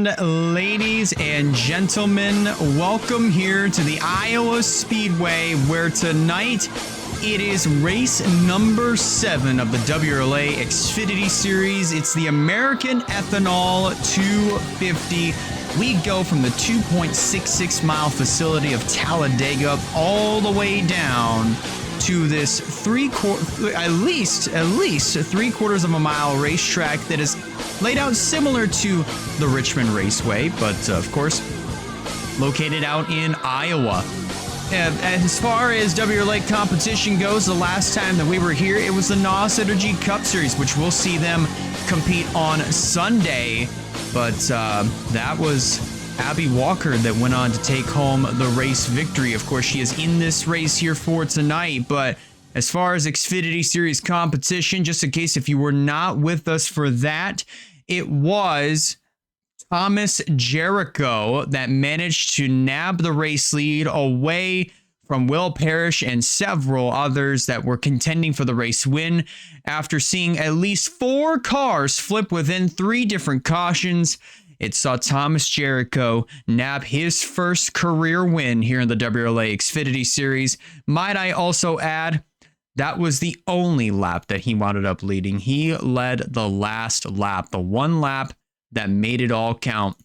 And ladies and gentlemen, welcome here to the Iowa Speedway, where tonight it is race number 7 of the WRLA Xfinity Series. It's the American Ethanol 250. We go from the 2.66 mile facility of Talladega all the way down to this at least 3/4 of a mile racetrack that is laid out similar to the Richmond Raceway, but of course located out in Iowa. As far as WRLA competition goes, the last time that we were here, it was the NOS Energy Cup Series, which we'll see them compete on Sunday. But that was Abby Walker that went on to take home the race victory. Of course, she is in this race here for tonight. But as far as Xfinity Series competition, just in case if you were not with us for that, it was Thomas Jericho that managed to nab the race lead away from Will Parrish and several others that were contending for the race win after seeing at least 4 cars flip within 3 different cautions. It saw Thomas Jericho nab his first career win here in the WRLA Xfinity Series. Might I also add, that was the only lap that he wound up leading. He led the last lap, the one lap that made it all count,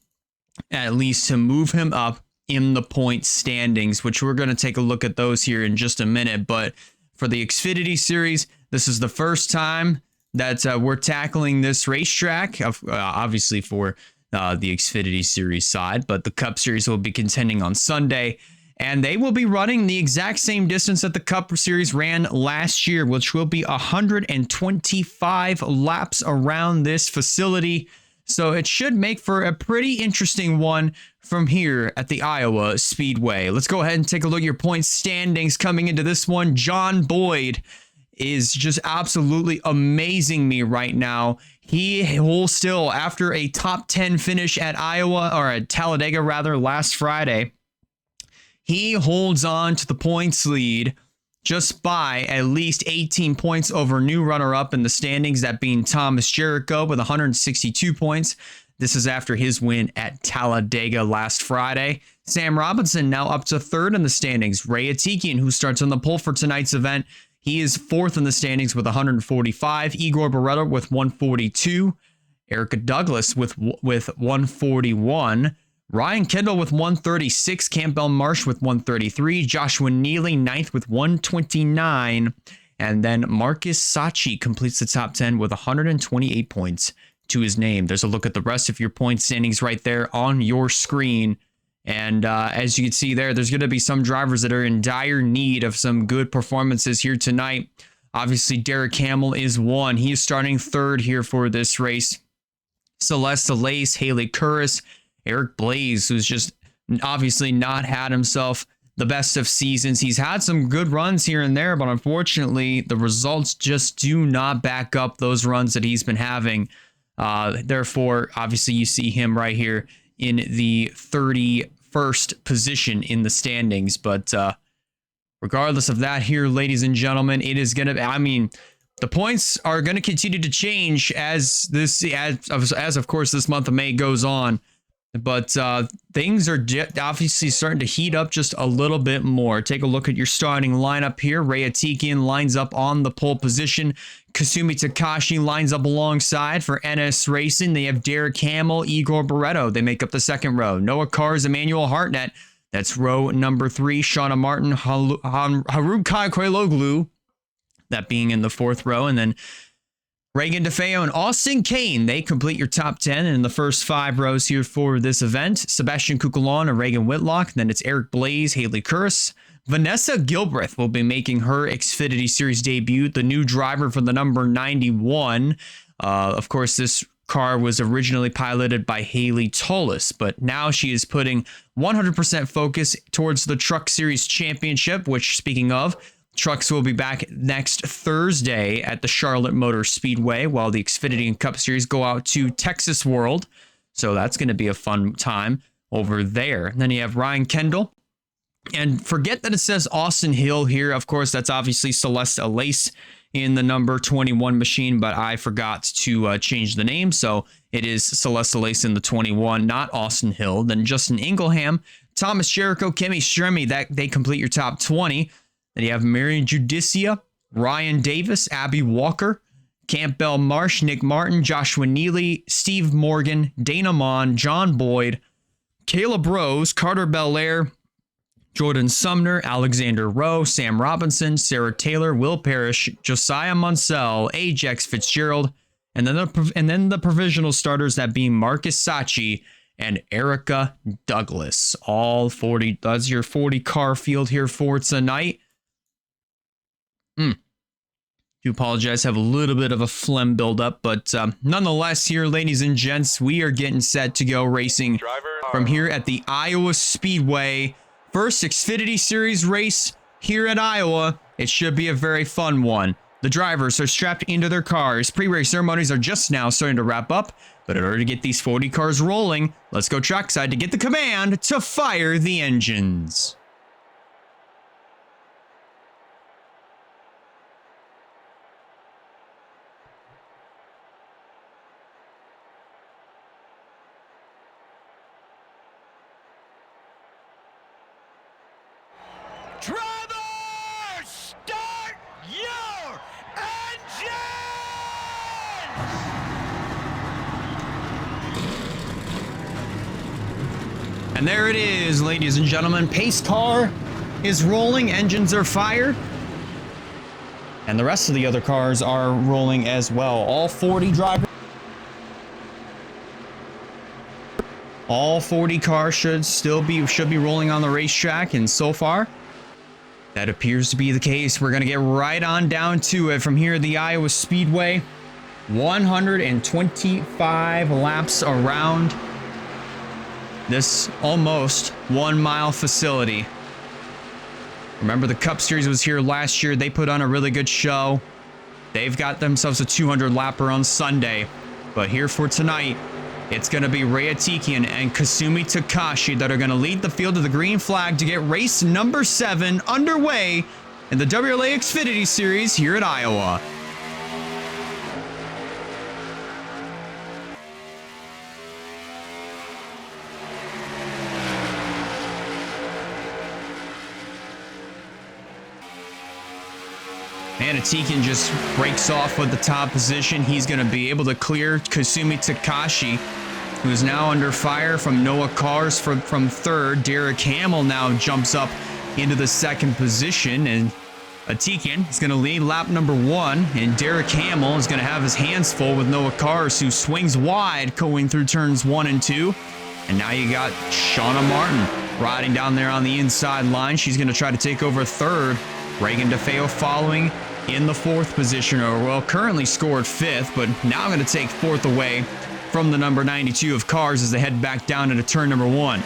at least to move him up in the point standings, which we're going to take a look at those here in just a minute. But for the Xfinity Series, this is the first time that we're tackling this racetrack, obviously for the Xfinity Series side, but the Cup Series will be contending on Sunday, and they will be running the exact same distance that the Cup Series ran last year, which will be 125 laps around this facility. So it should make for a pretty interesting one from here at the Iowa Speedway. Let's go ahead and take a look at your point standings coming into this one. John Boyd is just absolutely amazing me right now. He will still, after a top 10 finish at Iowa, or at Talladega rather, last Friday, he holds on to the points lead just by at least 18 points over new runner-up in the standings, that being Thomas Jericho with 162 points. This is after his win at Talladega last Friday. Sam Robinson now up to 3rd in the standings. Ray Atikian, who starts on the pole for tonight's event, he is 4th in the standings with 145. Igor Barreto with 142. Erica Douglas with 141. Ryan Kendall with 136, Campbell Marsh with 133, Joshua Neely 9th with 129, and then Marcus Sachi completes the top 10 with 128 points to his name. There's a look at the rest of your point standings right there on your screen. And as you can see there's going to be some drivers that are in dire need of some good performances here tonight. Obviously, Derek Hamill is one. He is starting 3rd here for this race. Celeste Lace, Haley Curris, Eric Blaze, who's just obviously not had himself the best of seasons. He's had some good runs here and there, but unfortunately, the results just do not back up those runs that he's been having. Therefore, obviously, you see him right here in the 31st position in the standings. But regardless of that here, ladies and gentlemen, it is going to, the points are going to continue to change as of course, this month of May goes on. But things are obviously starting to heat up just a little bit more. Take a look at your starting lineup here. Ray Atikian lines up on the pole position. Kasumi Takashi lines up alongside for NS Racing. They have Derek Hamill, Igor Barreto. They make up the 2nd row. Noah Cars, Emmanuel Hartnett. That's row number 3. Shauna Martin, Haruk Kaikwailoglu. That being in the 4th row. And then Reagan DeFeo and Austin Kane, they complete your top 10 in the first 5 rows here for this event. Sebastian Kukulon and Reagan Whitlock. Then it's Eric Blaze, Haley Curris. Vanessa Gilbreth will be making her Xfinity Series debut, the new driver for the number 91. Of course, this car was originally piloted by Haley Tullis, but now she is putting 100% focus towards the Truck Series Championship, which, speaking of, trucks will be back next Thursday at the Charlotte Motor Speedway, while the Xfinity and Cup Series go out to Texas World. So that's going to be a fun time over there. And then you have Ryan Kendall. And forget that it says Austin Hill here. Of course, that's obviously Celeste Lace in the number 21 machine, but I forgot to change the name. So it is Celeste Lace in the 21, not Austin Hill. Then Justin Ingleham, Thomas Jericho, Kimmy Stremme, that they complete your top 20. Then you have Marion Judicia, Ryan Davis, Abby Walker, Campbell Marsh, Nick Martin, Joshua Neely, Steve Morgan, Dana Mon, John Boyd, Caleb Rose, Carter Belair, Jordan Sumner, Alexander Rowe, Sam Robinson, Sarah Taylor, Will Parrish, Josiah Munsell, Ajax Fitzgerald, and then the provisional starters, that being Marcus Sachi and Erica Douglas. All 40. That's your 40 car field here for tonight. Do apologize, have a little bit of a phlegm buildup, but nonetheless, here, ladies and gents, we are getting set to go racing from here at the Iowa Speedway. First Xfinity Series race here at Iowa. It should be a very fun one. The drivers are strapped into their cars. Pre-race ceremonies are just now starting to wrap up, but in order to get these 40 cars rolling, let's go trackside to get the command to fire the engines. Drivers, start your engines! And there it is, ladies and gentlemen. Pace car is rolling, engines are fired, and the rest of the other cars are rolling as well. All 40 drivers. All 40 cars should be rolling on the racetrack, and so far, that appears to be the case. We're going to get right on down to it from here at the Iowa Speedway. 125 laps around this almost 1 mile facility. Remember, the Cup Series was here last year. They put on a really good show. They've got themselves a 200 lapper on Sunday. But here for tonight, it's going to be Ray Atikian and Kasumi Takashi that are going to lead the field to the green flag to get race number 7 underway in the WRLA Xfinity Series here at Iowa. And Atikian just breaks off with the top position. He's going to be able to clear Kasumi Takashi, who is now under fire from Noah Kars from third. Derek Hamill now jumps up into the second position, and Atikian is going to lead lap number 1, and Derek Hamill is going to have his hands full with Noah Kars, who swings wide going through turns 1 and 2. And now you got Shauna Martin riding down there on the inside line. She's going to try to take over third. Reagan DeFeo following in the 4th position, or well, currently scored 5th, but now going to take 4th away from the number 92 of Cars as they head back down into turn number 1.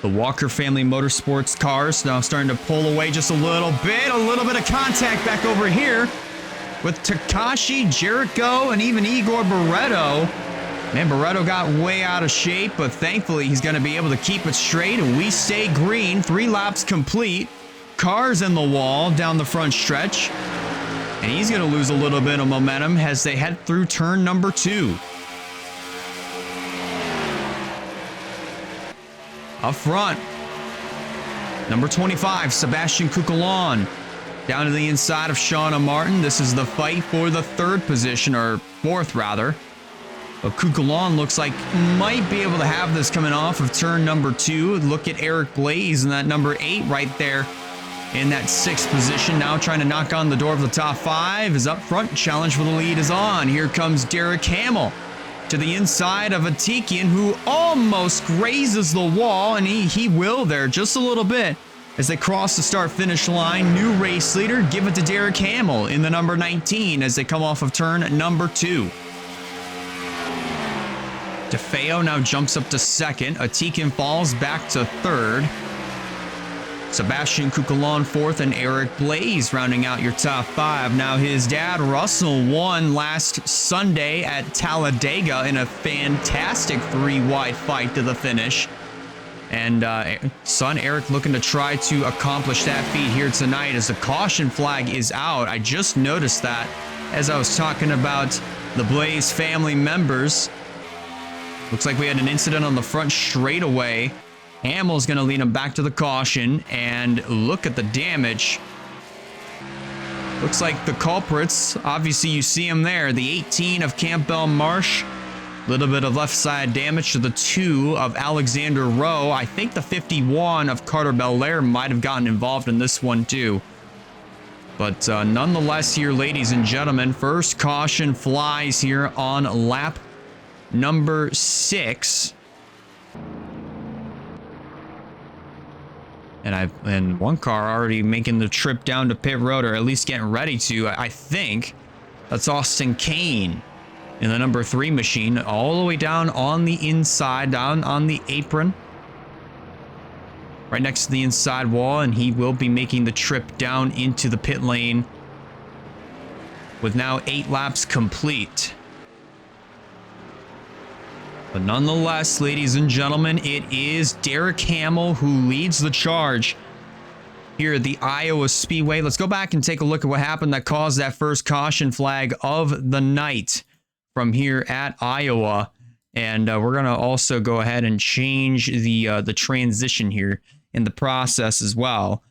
The Walker Family Motorsports cars now starting to pull away just a little bit of contact back over here with Takashi, Jericho, and even Igor Barreto. Man, Barreto got way out of shape, but thankfully he's going to be able to keep it straight, and we stay green. 3 laps complete. Cars in the wall down the front stretch. And he's going to lose a little bit of momentum as they head through turn number 2. Up front, number 25, Sebastian Kukulon. Down to the inside of Shauna Martin. This is the fight for the 3rd position, or 4th rather. But Kukulon looks like might be able to have this coming off of turn number 2. Look at Eric Blaze in that number 8 right there in that 6th position. Now trying to knock on the door of the top 5 is up front. Challenge for the lead is on. Here comes Derek Hamill to the inside of Atikian, who almost grazes the wall, and he will there just a little bit as they cross the start-finish line. New race leader, give it to Derek Hamill in the number 19 as they come off of turn number 2. DeFeo now jumps up to 2nd. Atikian falls back to 3rd. Sebastian Kukulon 4th, and Eric Blaze rounding out your top 5. Now his dad Russell won last Sunday at Talladega in a fantastic 3-wide fight to the finish. And son Eric looking to try to accomplish that feat here tonight as the caution flag is out. I just noticed that as I was talking about the Blaze family members. Looks like we had an incident on the front straightaway. Hamill's going to lead him back to the caution, and look at the damage. Looks like the culprits, obviously you see them there, the 18 of Campbell Marsh. A little bit of left side damage to the 2 of Alexander Rowe. I think the 51 of Carter Belair might have gotten involved in this one too. But nonetheless here, ladies and gentlemen, first caution flies here on lap number 6. And one car already making the trip down to pit road, or at least getting ready to. I think that's Austin Kane in the number 3 machine, all the way down on the inside, down on the apron, right next to the inside wall, and he will be making the trip down into the pit lane with now 8 laps complete. But nonetheless, ladies and gentlemen, it is Derek Hamill who leads the charge here at the Iowa Speedway. Let's go back and take a look at what happened that caused that first caution flag of the night from here at Iowa. And we're going to also go ahead and change the transition here in the process as well,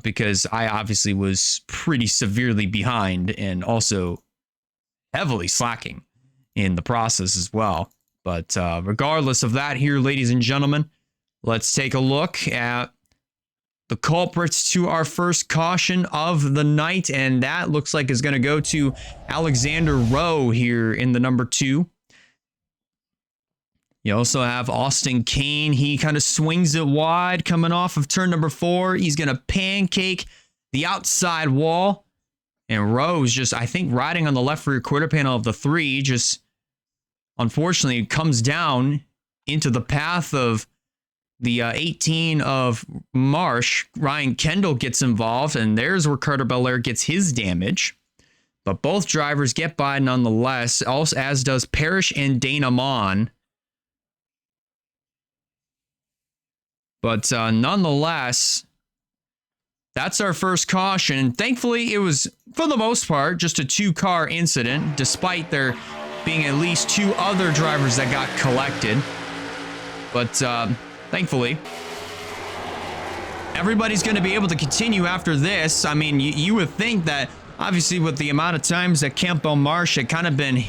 because I obviously was pretty severely behind and also heavily slacking in the process as well. But regardless of that here, ladies and gentlemen, let's take a look at the culprits to our first caution of the night. And that looks like is going to go to Alexander Rowe here in the number 2. You also have Austin Kane. He kind of swings it wide coming off of turn number 4. He's going to pancake the outside wall. And Rowe's just, I think, riding on the left rear quarter panel of the 3, just unfortunately comes down into the path of the 18 of Marsh. Ryan Kendall gets involved, and there's where Carter Belair gets his damage. But both drivers get by nonetheless, also, as does Parrish and Dana Mon. But nonetheless, that's our first caution. Thankfully, it was, for the most part, just a 2-car incident, despite there being at least 2 other drivers that got collected. But thankfully, everybody's going to be able to continue after this. I mean, you would think that, obviously, with the amount of times that Campbell Marsh had kind of been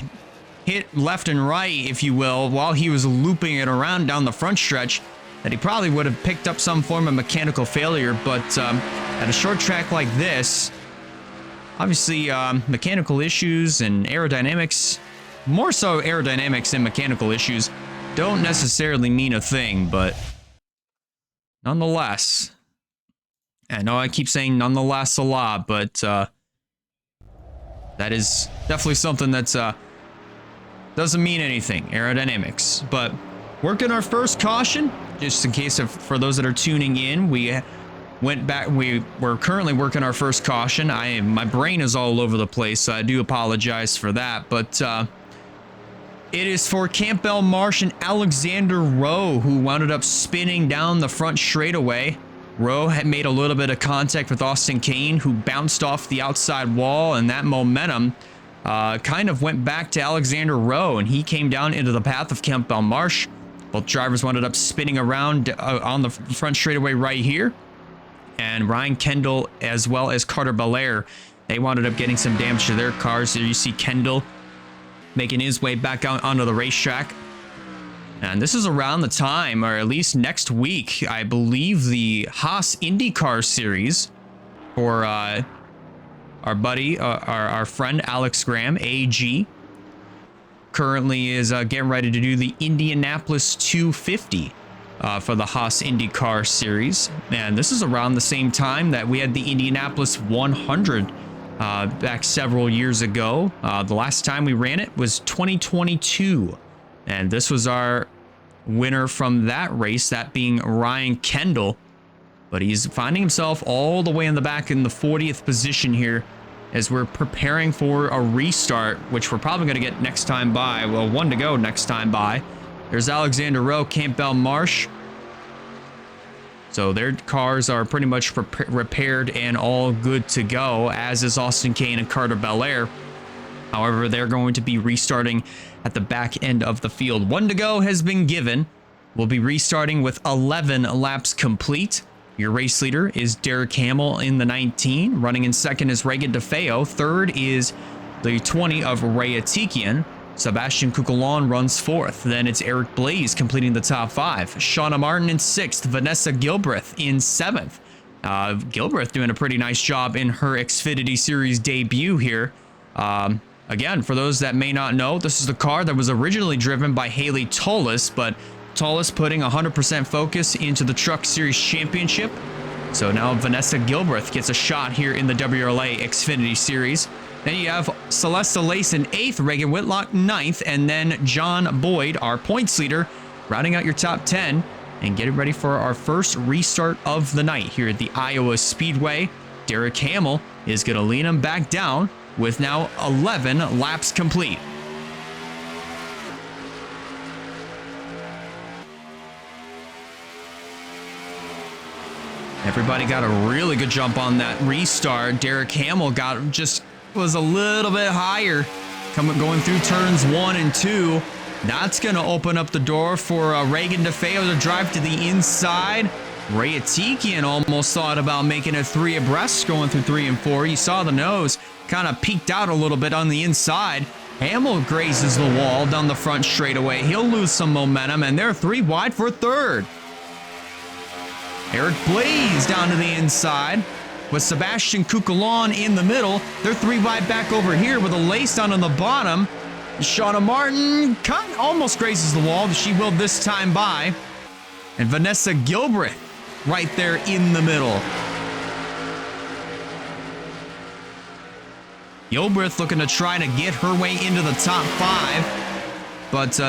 hit left and right, if you will, while he was looping it around down the front stretch, that he probably would have picked up some form of mechanical failure. But at a short track like this, obviously, mechanical issues and aerodynamics, more so aerodynamics and mechanical issues, don't necessarily mean a thing, but nonetheless, I know I keep saying nonetheless a lot, but that is definitely something that's doesn't mean anything, aerodynamics. But working our first caution, just in case for those that are tuning in, we went back. We're currently working our first caution. My brain is all over the place, so I do apologize for that, but it is for Campbell Marsh and Alexander Rowe, who wound up spinning down the front straightaway. Rowe had made a little bit of contact with Austin Kane, who bounced off the outside wall, and that momentum kind of went back to Alexander Rowe, and he came down into the path of Campbell Marsh. Both drivers wound up spinning around on the front straightaway right here. And Ryan Kendall, as well as Carter Belair, they wound up getting some damage to their cars. There you see Kendall making his way back out onto the racetrack. And this is around the time, or at least next week, I believe the Haas IndyCar Series for our buddy, our friend Alex Graham, AG, currently is getting ready to do the Indianapolis 250 for the Haas IndyCar Series. And this is around the same time that we had the Indianapolis 100 back several years ago. The last time we ran it was 2022. And this was our winner from that race, that being Ryan Kendall. But he's finding himself all the way in the back in the 40th position here as we're preparing for a restart, which we're probably going to get next time by. Well, 1 to go next time by. There's Alexander Rowe, Campbell Marsh. So their cars are pretty much repaired and all good to go, as is Austin Kane and Carter Belair. However, they're going to be restarting at the back end of the field. 1 to go has been given. We'll be restarting with 11 laps complete. Your race leader is Derek Hamill in the 19. Running in second is Regan DeFeo. Third is the 20 of Ray Atikian. Sebastian Kukulon runs fourth. Then it's Eric Blaze completing the top 5. Shauna Martin in sixth. Vanessa Gilbreth in seventh. Gilbreth doing a pretty nice job in her Xfinity Series debut here. Again, for those that may not know, this is the car that was originally driven by Haley Tullis, but Tullis putting 100% focus into the Truck Series Championship. So now Vanessa Gilbreth gets a shot here in the WRLA Xfinity Series. Then you have Celeste Lace in 8th, Reagan Whitlock 9th, and then John Boyd, our points leader, rounding out your top 10 and getting ready for our first restart of the night here at the Iowa Speedway. Derek Hamill is going to lean him back down with now 11 laps complete. Everybody got a really good jump on that restart. Derek Hamill was a little bit higher going through turns 1 and 2. That's going to open up the door for Regan DeFeo to drive to the inside. Ray Atikian almost thought about making it 3 abreast going through 3 and 4. You saw the nose kind of peeked out a little bit on the inside. Hamill grazes the wall down the front straightaway. He'll lose some momentum, and they're 3 wide for third. Eric Blaze down to the inside with Sebastian Kukulon in the middle. They're 3 wide back over here with a lace down on the bottom. Shauna Martin almost grazes the wall, but she will this time by. And Vanessa Gilbreth right there in the middle. Gilbreth looking to try to get her way into the top 5. But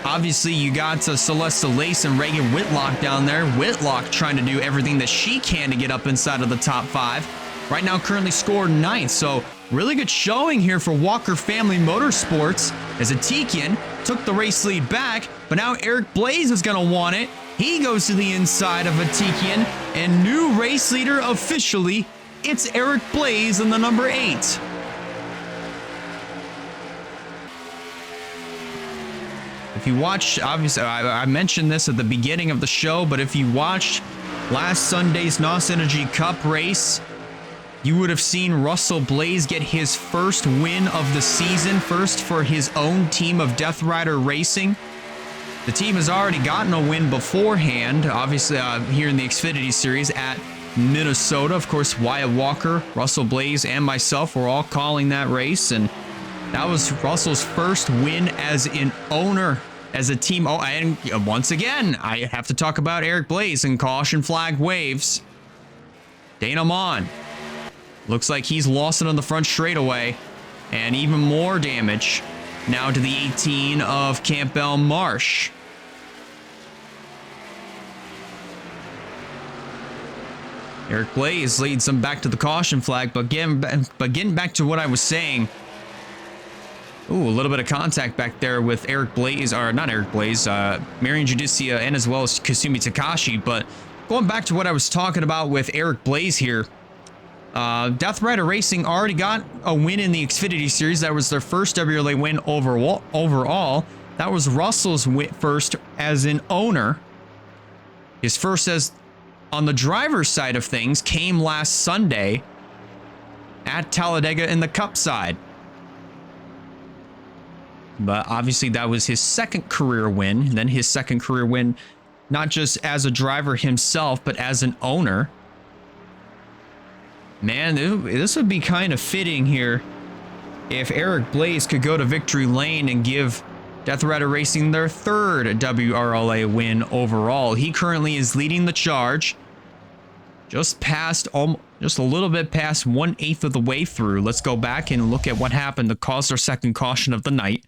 obviously you got Celeste Lace and Reagan Whitlock down there. Whitlock trying to do everything that she can to get up inside of the top 5. Right now currently scored 9th. So really good showing here for Walker Family Motorsports as Atikian took the race lead back. But now Eric Blaze is going to want it. He goes to the inside of Atikian. And new race leader officially, it's Eric Blaze in the number 8. If you watched, obviously, I mentioned this at the beginning of the show, but if you watched last Sunday's NOS Energy Cup race, you would have seen Russell Blaze get his first win of the season, first for his own team of Death Rider Racing. The team has already gotten a win beforehand, obviously here in the Xfinity Series at Minnesota. Of course, Wyatt Walker, Russell Blaze, and myself were all calling that race, and that was Russell's first win as an owner, as a team. Oh, and once again, I have to talk about Eric Blaze and caution flag waves. Dana Mon. Looks like he's lost it on the front straightaway. And even more damage now to the 18 of Campbell Marsh. Eric Blaze leads them back to the caution flag, but getting back to what I was saying. Ooh, a little bit of contact back there with Eric Blaze, or not Eric Blaze, Marion Judicia, and as well as Kasumi Takashi. But going back to what I was talking about with Eric Blaze here, Death Rider Racing already got a win in the Xfinity Series. That was their first WRLA win overall. That was Russell's first as an owner. His first as on the driver's side of things came last Sunday at Talladega in the Cup side. But obviously that was his second career win. And then his second career win, not just as a driver himself, but as an owner. Man, this would be kind of fitting here if Eric Blaze could go to victory lane and give Death Rider Racing their third WRLA win overall. He currently is leading the charge. Just a little bit past 1/8 of the way through. Let's go back and look at what happened to cause our second caution of the night.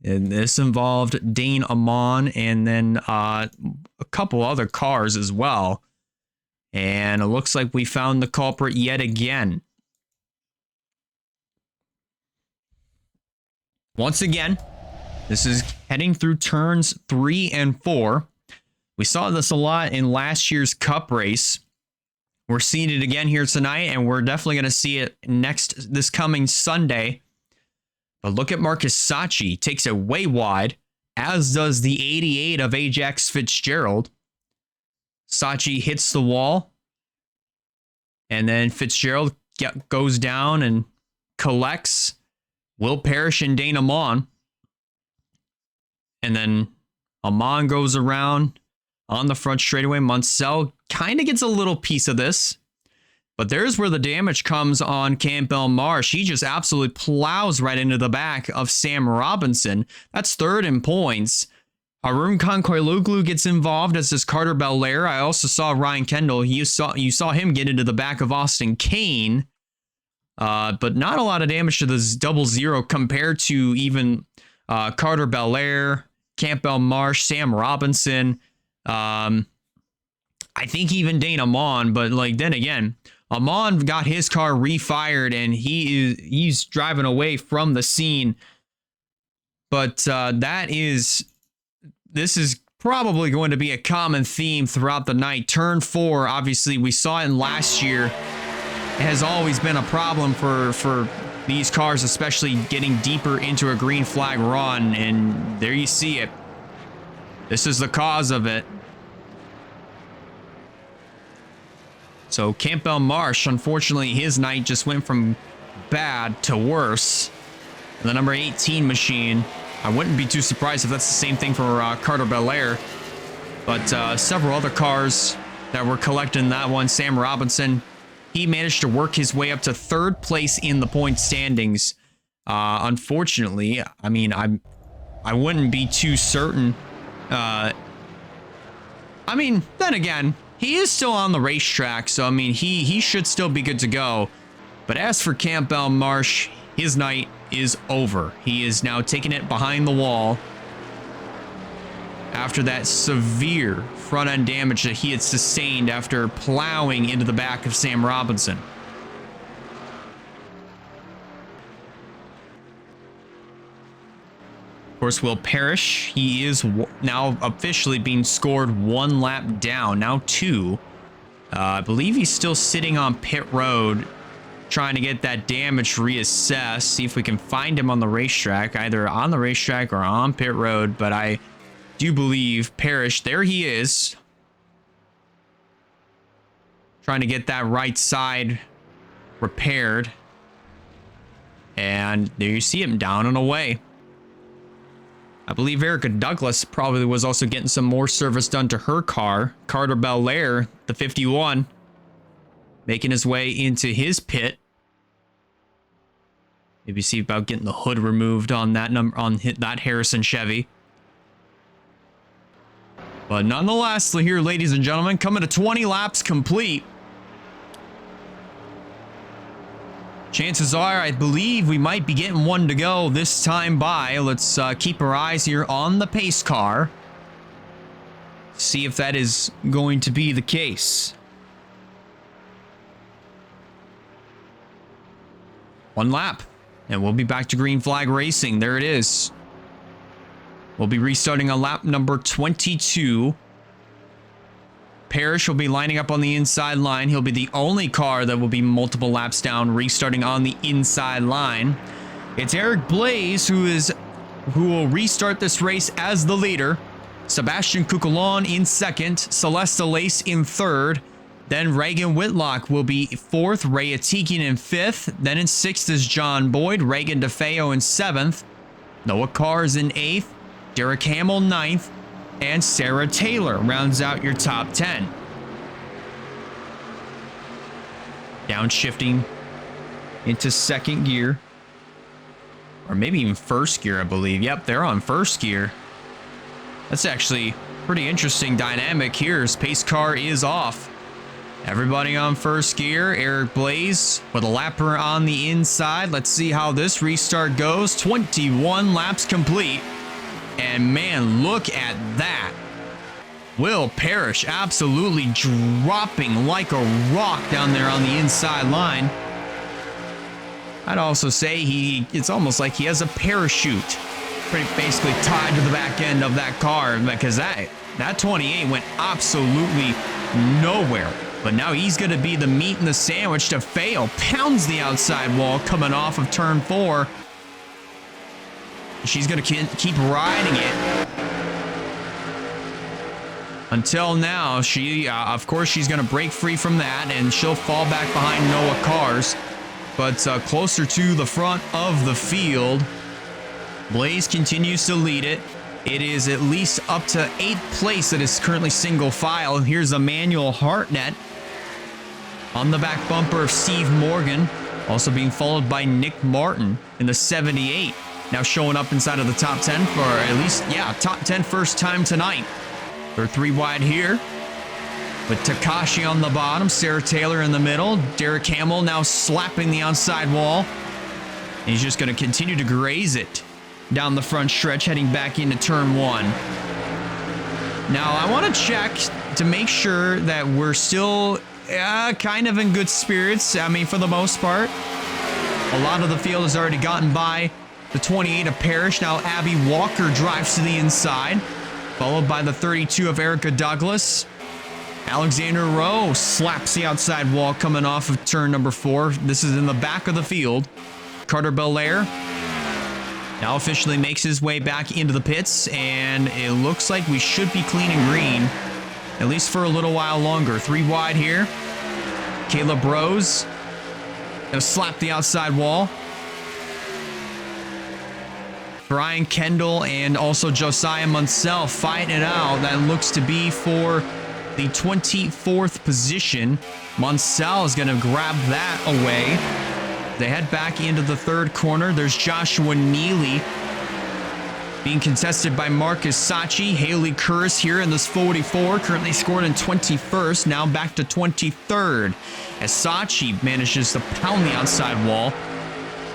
And this involved Dane Amon and then a couple other cars as well. And it looks like we found the culprit yet again. Once again, this is heading through turns 3 and 4. We saw this a lot in last year's Cup race. We're seeing it again here tonight, and we're definitely going to see it this coming Sunday. But look at Marcus Sachi. Takes it way wide, as does the 88 of Ajax Fitzgerald. Sachi hits the wall, and then Fitzgerald goes down and collects Will Parrish and Dane Amon. And then Amon goes around on the front straightaway. Munsell kind of gets a little piece of this. But there's where the damage comes on Campbell Marsh. He just absolutely plows right into the back of Sam Robinson. That's third in points. Harun Kankoiloglu gets involved, as does Carter Belair. I also saw Ryan Kendall. You saw him get into the back of Austin Kane. But not a lot of damage to this 00 compared to even Carter Belair, Campbell Marsh, Sam Robinson. I think even Dane Amon, but then again, Amon got his car refired and he's driving away from the scene. But this is probably going to be a common theme throughout the night. Turn 4, obviously, we saw it in last year. It has always been a problem for these cars, especially getting deeper into a green flag run. And there you see it. This is the cause of it. So Campbell Marsh, unfortunately, his night just went from bad to worse. The number 18 machine. I wouldn't be too surprised if that's the same thing for Carter Belair. But several other cars that were collecting that one. Sam Robinson, he managed to work his way up to third place in the point standings. Unfortunately, I mean, I wouldn't be too certain. I mean, then again, he is still on the racetrack, so I mean, he should still be good to go. But as for Campbell Marsh, his night is over. He is now taking it behind the wall after that severe front end damage that he had sustained after plowing into the back of Sam Robinson. Of course, Will Parrish, he is now officially being scored one lap down, now 2. I believe he's still sitting on pit road, trying to get that damage reassessed, see if we can find him on the racetrack, either on the racetrack or on pit road. But I do believe Parrish, there he is, trying to get that right side repaired. And there you see him down and away. I believe Erica Douglas probably was also getting some more service done to her car. Carter Belair, the 51, making his way into his pit. Maybe see about getting the hood removed on that that Harrison Chevy. But nonetheless, here, ladies and gentlemen, coming to 20 laps complete. Chances are, I believe we might be getting one to go this time by. Let's keep our eyes here on the pace car. See if that is going to be the case. One lap, and we'll be back to green flag racing. There it is. We'll be restarting on lap number 22. Parrish will be lining up on the inside line. He'll be the only car that will be multiple laps down, restarting on the inside line. It's Eric Blaze who will restart this race as the leader. Sebastian Cuculon in second. Celeste Lace in third. Then Reagan Whitlock will be fourth. Ray Atikian in fifth. Then in sixth is John Boyd. Reagan DeFeo in seventh. Noah Carr is in eighth. Derek Hamill ninth. And Sarah Taylor rounds out your top 10. Downshifting into second gear. Or maybe even first gear, I believe. Yep, they're on first gear. That's actually pretty interesting dynamic here as pace car is off. Everybody on first gear. Eric Blaze with a lapper on the inside. Let's see how this restart goes. 21 laps complete. And man, look at that. Will Parrish absolutely dropping like a rock down there on the inside line. I'd also say it's almost like he has a parachute basically tied to the back end of that car, because that 28 went absolutely nowhere. But now he's going to be the meat in the sandwich to fail. Pounds the outside wall coming off of turn 4. She's going to keep riding it until now. Of course, she's going to break free from that, and she'll fall back behind Noah Cars. But closer to the front of the field, Blaze continues to lead it. It is at least up to 8th place that is currently single file. Here's Emmanuel Hartnett on the back bumper of Steve Morgan, also being followed by Nick Martin in the 78. Now showing up inside of the top 10 for at least, top 10 first time tonight. They're 3 wide here with Takashi on the bottom, Sarah Taylor in the middle, Derek Hamill now slapping the outside wall. And he's just going to continue to graze it down the front stretch, heading back into turn 1. Now, I want to check to make sure that we're still kind of in good spirits. I mean, for the most part, a lot of the field has already gotten by the 28 of Parrish. Now, Abby Walker drives to the inside, followed by the 32 of Erica Douglas. Alexander Rowe slaps the outside wall coming off of turn number 4. This is in the back of the field. Carter Belair now officially makes his way back into the pits, and it looks like we should be clean and green, at least for a little while longer. 3 wide here. Caleb Rose gonna slap the outside wall. Brian Kendall and also Josiah Munsell fighting it out. That looks to be for the 24th position. Munsell is gonna grab that away. They head back into the 3rd corner. There's Joshua Neely being contested by Marcus Sachi. Haley Curris here in this 44, currently scored in 21st, now back to 23rd. As Sachi manages to pound the outside wall.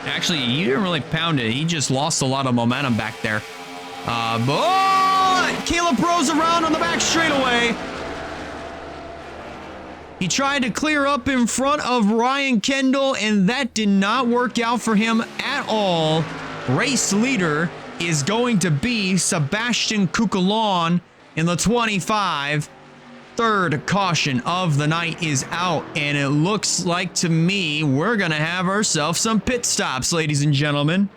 Actually, he didn't really pound it. He just lost a lot of momentum back there. But Caleb Rose around on the back straightaway. He tried to clear up in front of Ryan Kendall, and that did not work out for him at all. Race leader is going to be Sebastian Kukulon in the 25. 3rd caution of the night is out, and it looks like to me we're going to have ourselves some pit stops, ladies and gentlemen.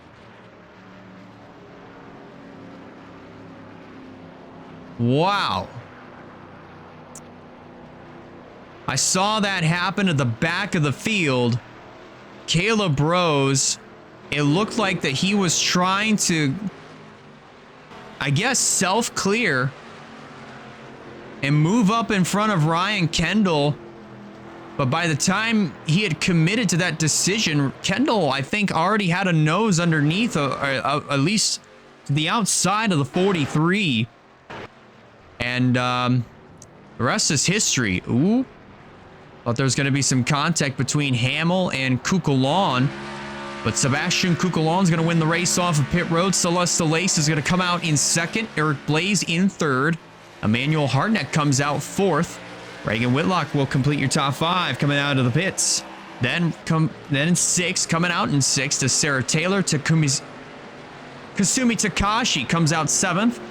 Wow. I saw that happen at the back of the field. Caleb Rose, it looked like that he was trying to, I guess, self-clear and move up in front of Ryan Kendall. But by the time he had committed to that decision, Kendall, I think, already had a nose underneath, or at least to the outside of the 43. And the rest is history. Ooh. Thought there was going to be some contact between Hamill and Kukulon, but Sebastian Kukulon's going to win the race off of pit road. Celeste Lace is going to come out in 2nd. Eric Blaze in 3rd. Emmanuel Hartnett comes out 4th. Reagan Whitlock will complete your top 5 coming out of the pits. Then in 6th, coming out in 6th is Sarah Taylor. Kasumi Takashi comes out 7th.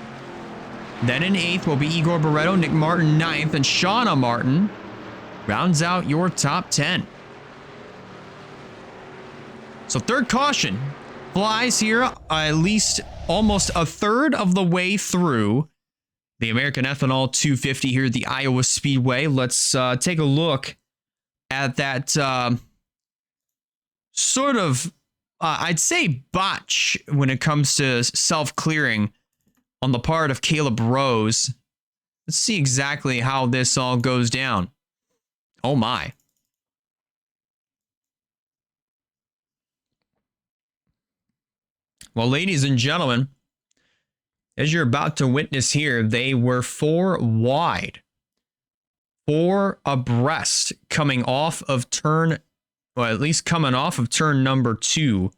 Then in 8th will be Igor Barreto, Nick Martin 9th, and Shauna Martin rounds out your top 10. So 3rd caution flies here, at least almost a 1/3 of the way through the American Ethanol 250 here at the Iowa Speedway. Let's take a look at that sort of, I'd say, botch when it comes to self-clearing on the part of Caleb Rose. Let's see exactly how this all goes down. Oh my. Well, ladies and gentlemen, as you're about to witness here, they were 4 wide, 4 abreast coming off of turn, well, at least coming off of turn number 2.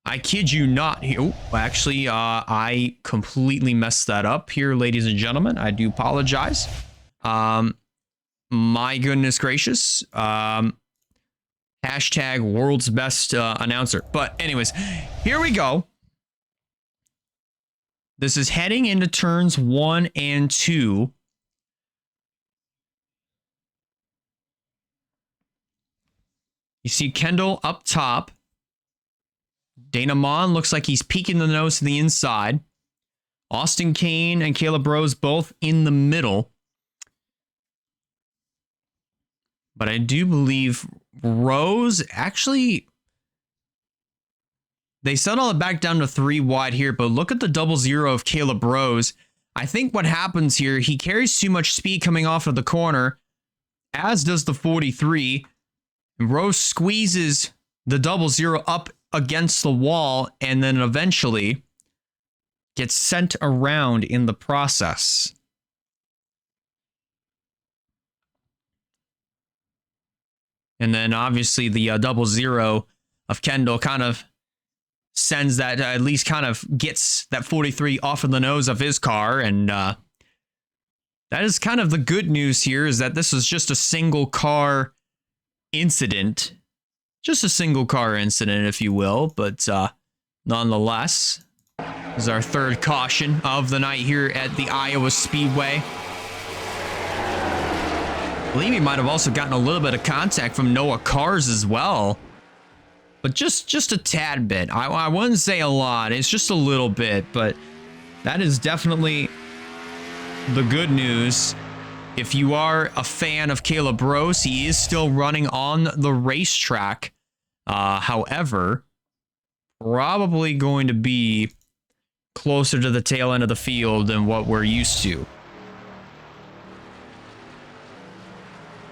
I kid you not. Oh, actually, I completely messed that up here, ladies and gentlemen. I do apologize. My goodness gracious. Hashtag world's best announcer. But anyways, here we go. This is heading into turns 1 and 2. You see Kendall up top. Dana Mon looks like he's peeking the nose to the inside. Austin Kane and Caleb Rose both in the middle. But I do believe Rose actually... They settle it back down to 3 wide here, but look at the 0-0 of Caleb Rose. I think what happens here, he carries too much speed coming off of the corner, as does the 43. And Rose squeezes the 0-0 up against the wall and then eventually gets sent around in the process. And then obviously the 0-0 of Kendall kind of sends that, at least kind of gets that 43 off of the nose of his car. And that is kind of the good news here, is that this is just a single car incident. Just a single car incident, if you will. But nonetheless, this is our third caution of the night here at the Iowa Speedway. I believe he might have also gotten a little bit of contact from Noah Cars as well. But just a tad bit. I wouldn't say a lot. It's just a little bit. But that is definitely the good news. If you are a fan of Caleb Rose, he is still running on the racetrack. However, probably going to be closer to the tail end of the field than what we're used to.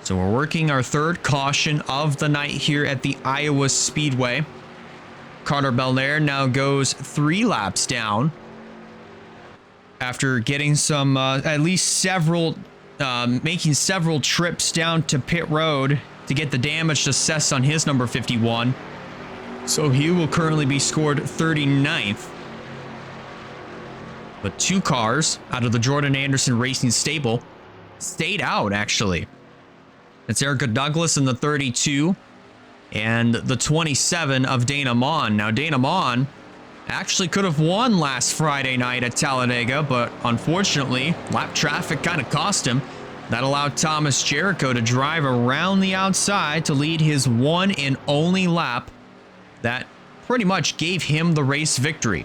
So we're working our third caution of the night here at the Iowa Speedway. Carter Belair now goes 3 laps down after getting some, at least several, making several trips down to pit road to get the damage assessed on his number 51. So he will currently be scored 39th. But 2 cars out of the Jordan Anderson Racing stable stayed out, actually. It's Erica Douglas in the 32 and the 27 of Dana Mon. Now, Dana Mon actually could have won last Friday night at Talladega, but unfortunately, lap traffic kind of cost him. That allowed Thomas Jericho to drive around the outside to lead his one and only lap. That pretty much gave him the race victory.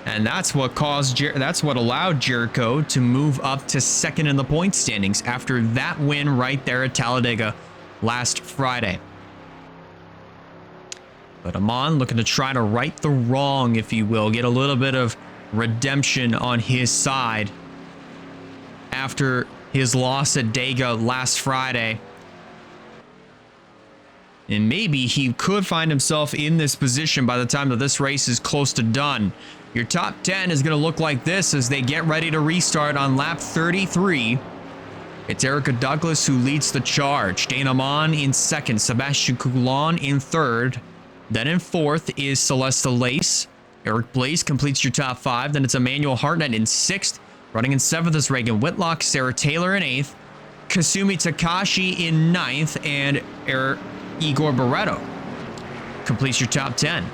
And that's what allowed Jericho to move up to second in the point standings after that win right there at Talladega last Friday. But Amon looking to try to right the wrong, if you will, get a little bit of redemption on his side after his loss at Dega last Friday. And maybe he could find himself in this position by the time that this race is close to done. Your top 10 is going to look like this as they get ready to restart on lap 33. It's Erica Douglas who leads the charge. Dana Mon in second. Sebastian Coulon in third. Then in fourth is Celesta Lace. Eric Blaze completes your top 5. Then it's Emmanuel Hartnett in sixth. Running in seventh is Reagan Whitlock. Sarah Taylor in eighth. Kasumi Takashi in ninth. And Igor Barreto completes your top 10.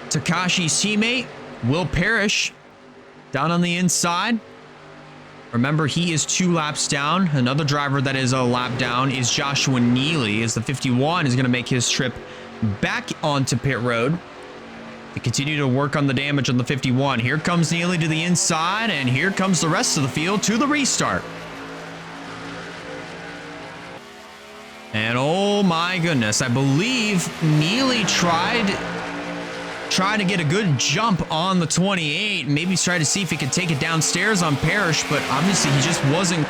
Takashi's teammate, Will Parrish, down on the inside. Remember, he is 2 laps down. Another driver that is a lap down is Joshua Neely, as the 51 is going to make his trip back onto pit road to continue to work on the damage on the 51. Here comes Neely to the inside, and here comes the rest of the field to the restart. And oh my goodness, I believe Neely tried to get a good jump on the 28. Maybe try to see if he could take it downstairs on Parrish, but obviously he just wasn't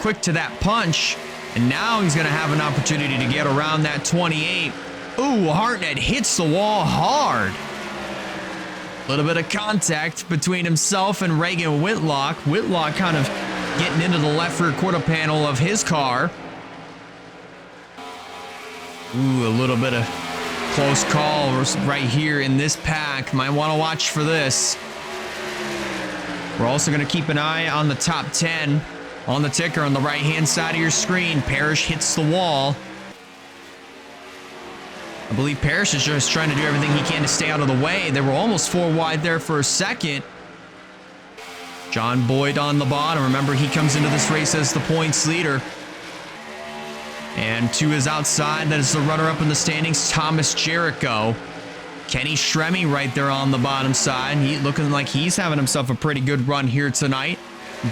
quick to that punch. And now he's going to have an opportunity to get around that 28. Ooh, Hartnett hits the wall hard. A little bit of contact between himself and Reagan Whitlock. Whitlock kind of getting into the left rear quarter panel of his car. Ooh, a little bit of close call right here in this pack. Might want to watch for this. We're also going to keep an eye on the top 10 On the ticker on the right-hand side of your screen, Parrish hits the wall. I believe Parrish is just trying to do everything he can to stay out of the way. They were almost 4 wide there for a second. John Boyd on the bottom. Remember, he comes into this race as the points leader. And to his outside, that is the runner-up in the standings, Thomas Jericho. Kenny Shremy right there on the bottom side. He looking like he's having himself a pretty good run here tonight.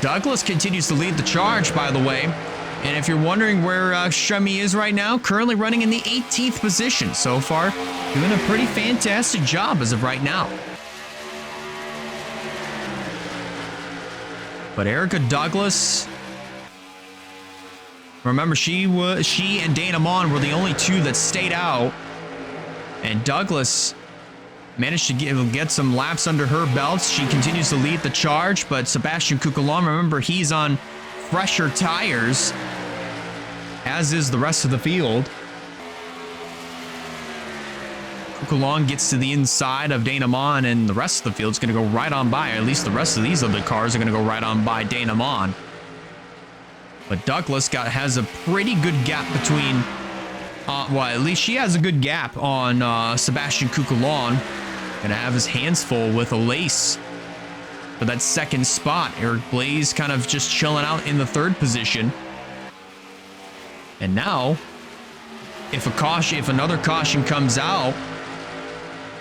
Douglas continues to lead the charge, by the way. And if you're wondering where Shremy is right now, currently running in the 18th position. So far, doing a pretty fantastic job as of right now. But Erica Douglas, remember, she and Dana Mon were the only two that stayed out. And Douglas managed to get some laps under her belts. She continues to lead the charge, but Sebastian Coquelin, remember, he's on fresher tires, as is the rest of the field. Coquelin gets to the inside of Dana Mon, and the rest of the field's going to go right on by. Or at least the rest of these other cars are going to go right on by Dana Mon. But Douglas has a pretty good gap between, well, at least she has a good gap on Sebastian Coquelin. Gonna have his hands full with a lace for that second spot. Eric Blaze kind of just chilling out in the 3rd position. And now, if another caution comes out,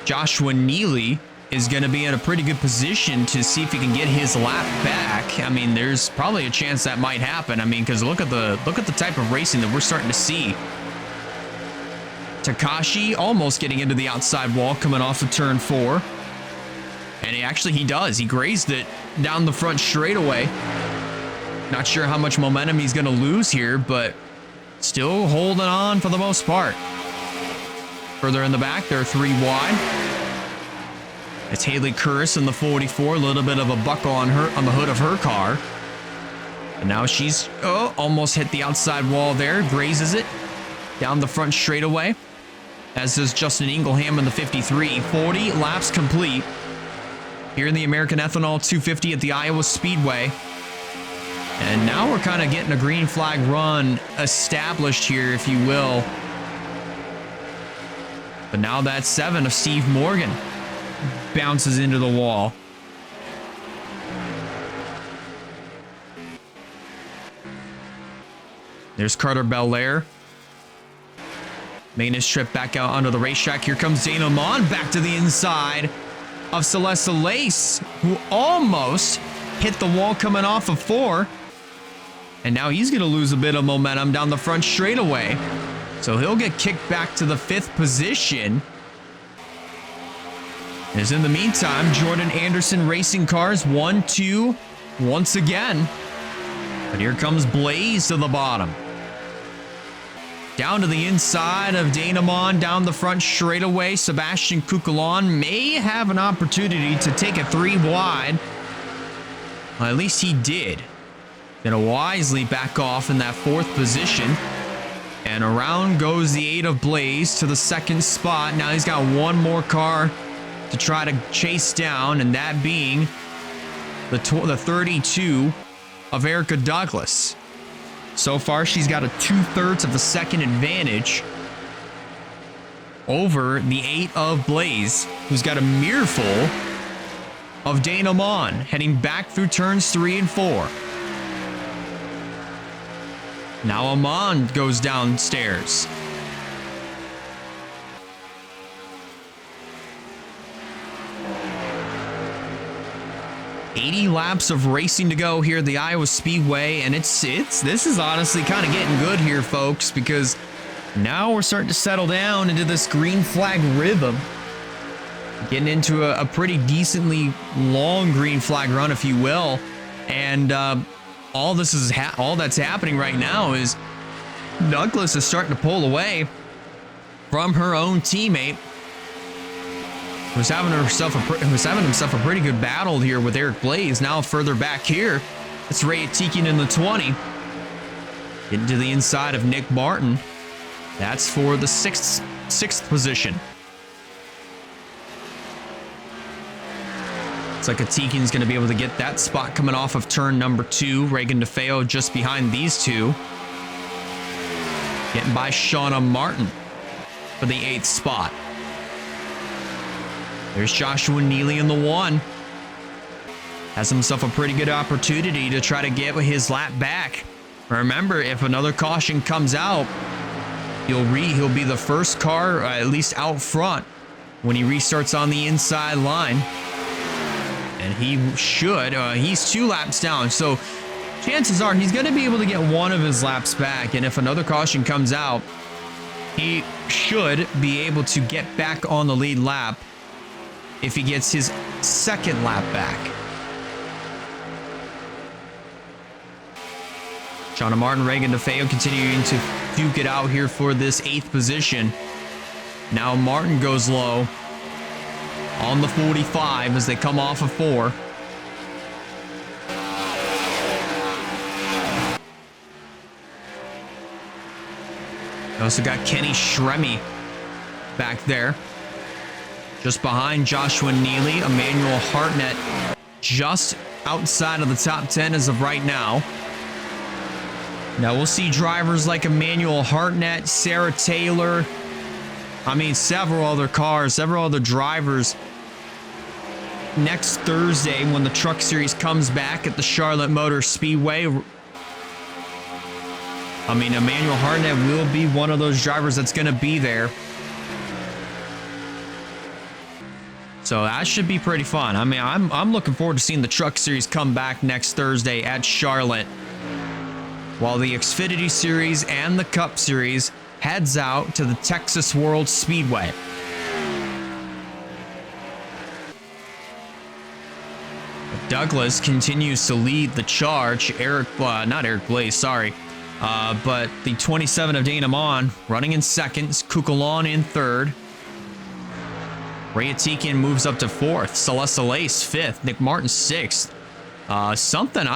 Joshua Neely is going to be in a pretty good position to see if he can get his lap back. I mean, there's probably a chance that might happen. I mean, because look at the type of racing that we're starting to see. Takashi almost getting into the outside wall coming off of turn 4. And he does. He grazed it down the front straightaway. Not sure how much momentum he's going to lose here, but still holding on for the most part. Further in the back, they're 3 wide. It's Haley Curris in the 44. A little bit of a buckle on the hood of her car. And now she's almost hit the outside wall there. Grazes it down the front straightaway. As does Justin Ingleham in the 53. 40 laps complete here in the American Ethanol 250 at the Iowa Speedway. And now we're kind of getting a green flag run established here, if you will. But now that 7 of Steve Morgan bounces into the wall. There's Carter Belair making his trip back out onto the racetrack. Here comes Dana Mon back to the inside of Celeste Lace, who almost hit the wall coming off of 4. And now he's going to lose a bit of momentum down the front straightaway. So he'll get kicked back to the 5th position. As in the meantime, Jordan Anderson Racing Cars 1-2 once again. But here comes Blaze to the bottom. Down to the inside of Dana Mon, down the front straightaway. Sebastian Coquelin may have an opportunity to take it 3 wide. Well, at least he did. Gonna wisely back off in that 4th position. And around goes the 8 of Blaze to the 2nd spot. Now he's got one more car to try to chase down, and that being the 32 of Erica Douglas. So far, she's got a 2/3 of a second advantage over the 8 of Blaze, who's got a mirror full of Dana Mon heading back through turns 3 and 4. Now Amon goes downstairs. "80 laps of racing to go here at the Iowa Speedway, and this is honestly kind of getting good here, folks, because now we're starting to settle down into this green flag rhythm. Getting into a pretty decently long green flag run, if you will, and all that's happening right now is Douglas is starting to pull away from her own teammate, who's having himself a pretty good battle here with Eric Blaze. Now further back here, it's Ray Atikian in the 20. Getting to the inside of Nick Martin. That's for the sixth position. Looks like Atikian's going to be able to get that spot coming off of turn number 2. Reagan DeFeo just behind these two. Getting by Shauna Martin for the 8th spot. There's Joshua Neely in the 1. Has himself a pretty good opportunity to try to get his lap back. Remember, if another caution comes out, he'll be the first car, at least out front, when he restarts on the inside line. And he should. He's 2 laps down, so chances are he's going to be able to get one of his laps back. And if another caution comes out, he should be able to get back on the lead lap if he gets his 2nd lap back. Shauna Martin, Reagan DeFeo continuing to duke it out here for this 8th position. Now Martin goes low on the 45 as they come off of 4. Also got Kenny Shremy back there. Just behind Joshua Neely, Emmanuel Hartnett just outside of the top 10 as of right now. Now we'll see drivers like Emmanuel Hartnett, Sarah Taylor, several other cars, several other drivers next Thursday when the Truck Series comes back at the Charlotte Motor Speedway. Emmanuel Hartnett will be one of those drivers that's going to be there. So that should be pretty fun. I'm looking forward to seeing the Truck Series come back next Thursday at Charlotte, while the Xfinity Series and the Cup Series heads out to the Texas World Speedway. Douglas continues to lead the charge. Not Eric Blaze, sorry. But the 27 of Dana Mon running in 2nd, Kukulon in 3rd. Ray Atikian moves up to 4th, Celeste Lace 5th, Nick Martin 6th. I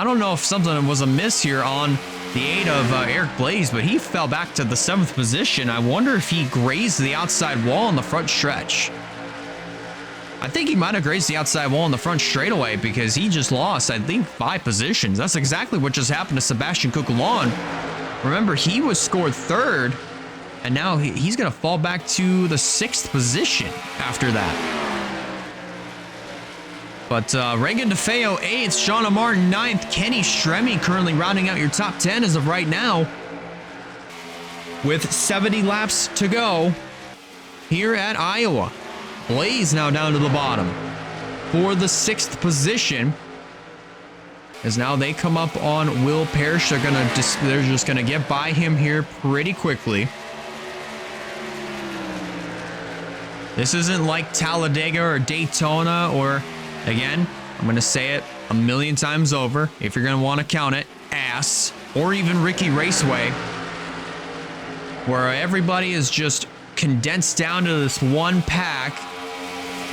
don't know if something was amiss here on the 8 of Eric Blaze, but he fell back to the 7th position. I wonder if he grazed the outside wall on the front stretch. I think he might have grazed the outside wall on the front straightaway because he just lost, I think, 5 positions. That's exactly what just happened to Sebastian Kukulon. Remember, he was scored 3rd, and now he's going to fall back to the 6th position after that. But Reagan DeFeo 8th, Shauna Martin 9th, Kenny Shremy currently rounding out your top 10 as of right now, with 70 laps to go here at Iowa. Blaze now down to the bottom for the 6th position, as now they come up on Will Parrish. They're just gonna get by him here pretty quickly. This isn't like Talladega or Daytona or, again, I'm going to say it a million times over, if you're going to want to count it, ass, or even Ricky Raceway, where everybody is just condensed down to this one pack,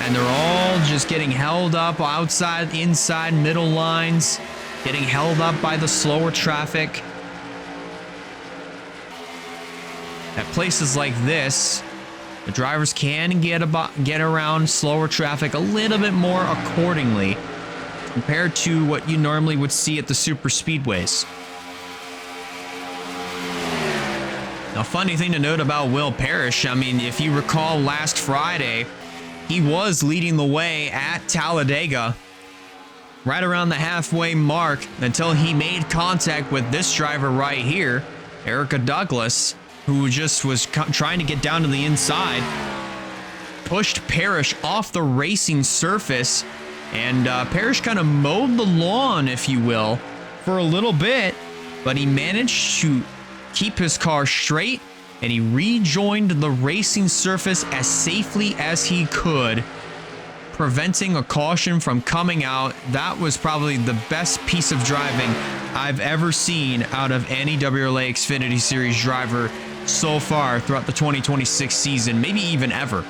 and they're all just getting held up outside, inside, middle lines, getting held up by the slower traffic. At places like this, the drivers can get around slower traffic a little bit more accordingly compared to what you normally would see at the super speedways. Now, funny thing to note about Will Parrish, if you recall last Friday, he was leading the way at Talladega right around the halfway mark until he made contact with this driver right here, Erica Douglas, who just was trying to get down to the inside, pushed Parrish off the racing surface, and Parrish kind of mowed the lawn, if you will, for a little bit, but he managed to keep his car straight, and he rejoined the racing surface as safely as he could, preventing a caution from coming out. That was probably the best piece of driving I've ever seen out of any WRLA Xfinity Series driver so far throughout the 2026 season, maybe even ever.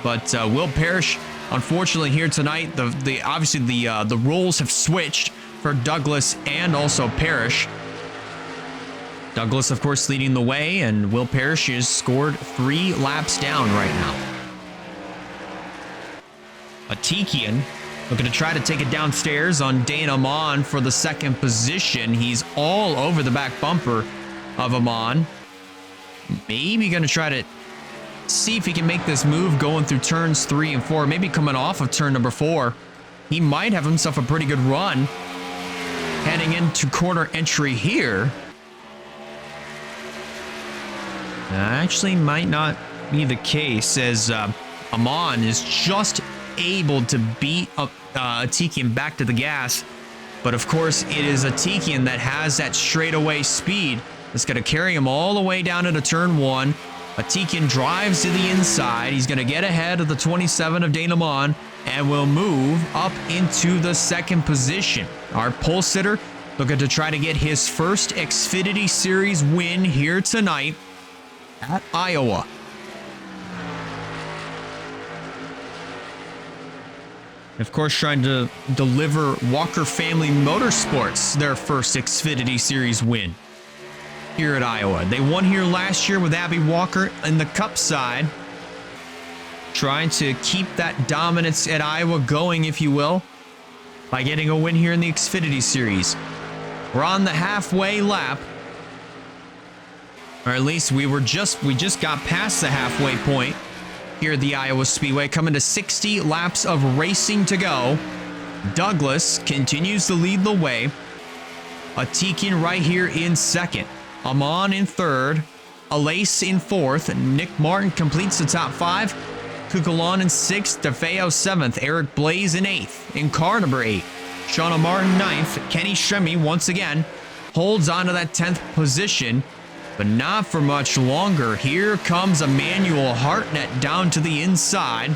But Will Parrish, unfortunately, here tonight, the roles have switched for Douglas and also Parrish. Douglas, of course, leading the way, and Will Parrish is scored 3 laps down right now. Atikian Looking to try to take it downstairs on Dana Amon for the second position. He's all over the back bumper of Amon. Maybe going to try to see if he can make this move going through turns 3 and 4. Maybe coming off of turn number 4. He might have himself a pretty good run heading into corner entry here. Actually, might not be the case, as Amon is just able to beat Atikian back to the gas. But of course, it is Atikian that has that straightaway speed. It's going to carry him all the way down into turn 1. Atikian drives to the inside. He's going to get ahead of the 27 of Dana Amon and will move up into the second position. Our pole sitter looking to try to get his first Xfinity Series win here tonight at Iowa. Of course, trying to deliver Walker Family Motorsports their first Xfinity Series win here at Iowa. They won here last year with Abby Walker in the Cup side. Trying to keep that dominance at Iowa going, if you will, by getting a win here in the Xfinity Series. We're on the halfway lap. Or at least we just got past the halfway point here at the Iowa Speedway, coming to 60 laps of racing to go. Douglas continues to lead the way. Atikian right here in second. Amon in third. Alace in fourth. Nick Martin completes the top 5. Kukulon in sixth. DeFeo seventh. Eric Blaze in eighth. In car number 8. Shauna Martin ninth. Kenny Shremy once again holds on to that 10th position. But not for much longer. Here comes Emmanuel Hartnett down to the inside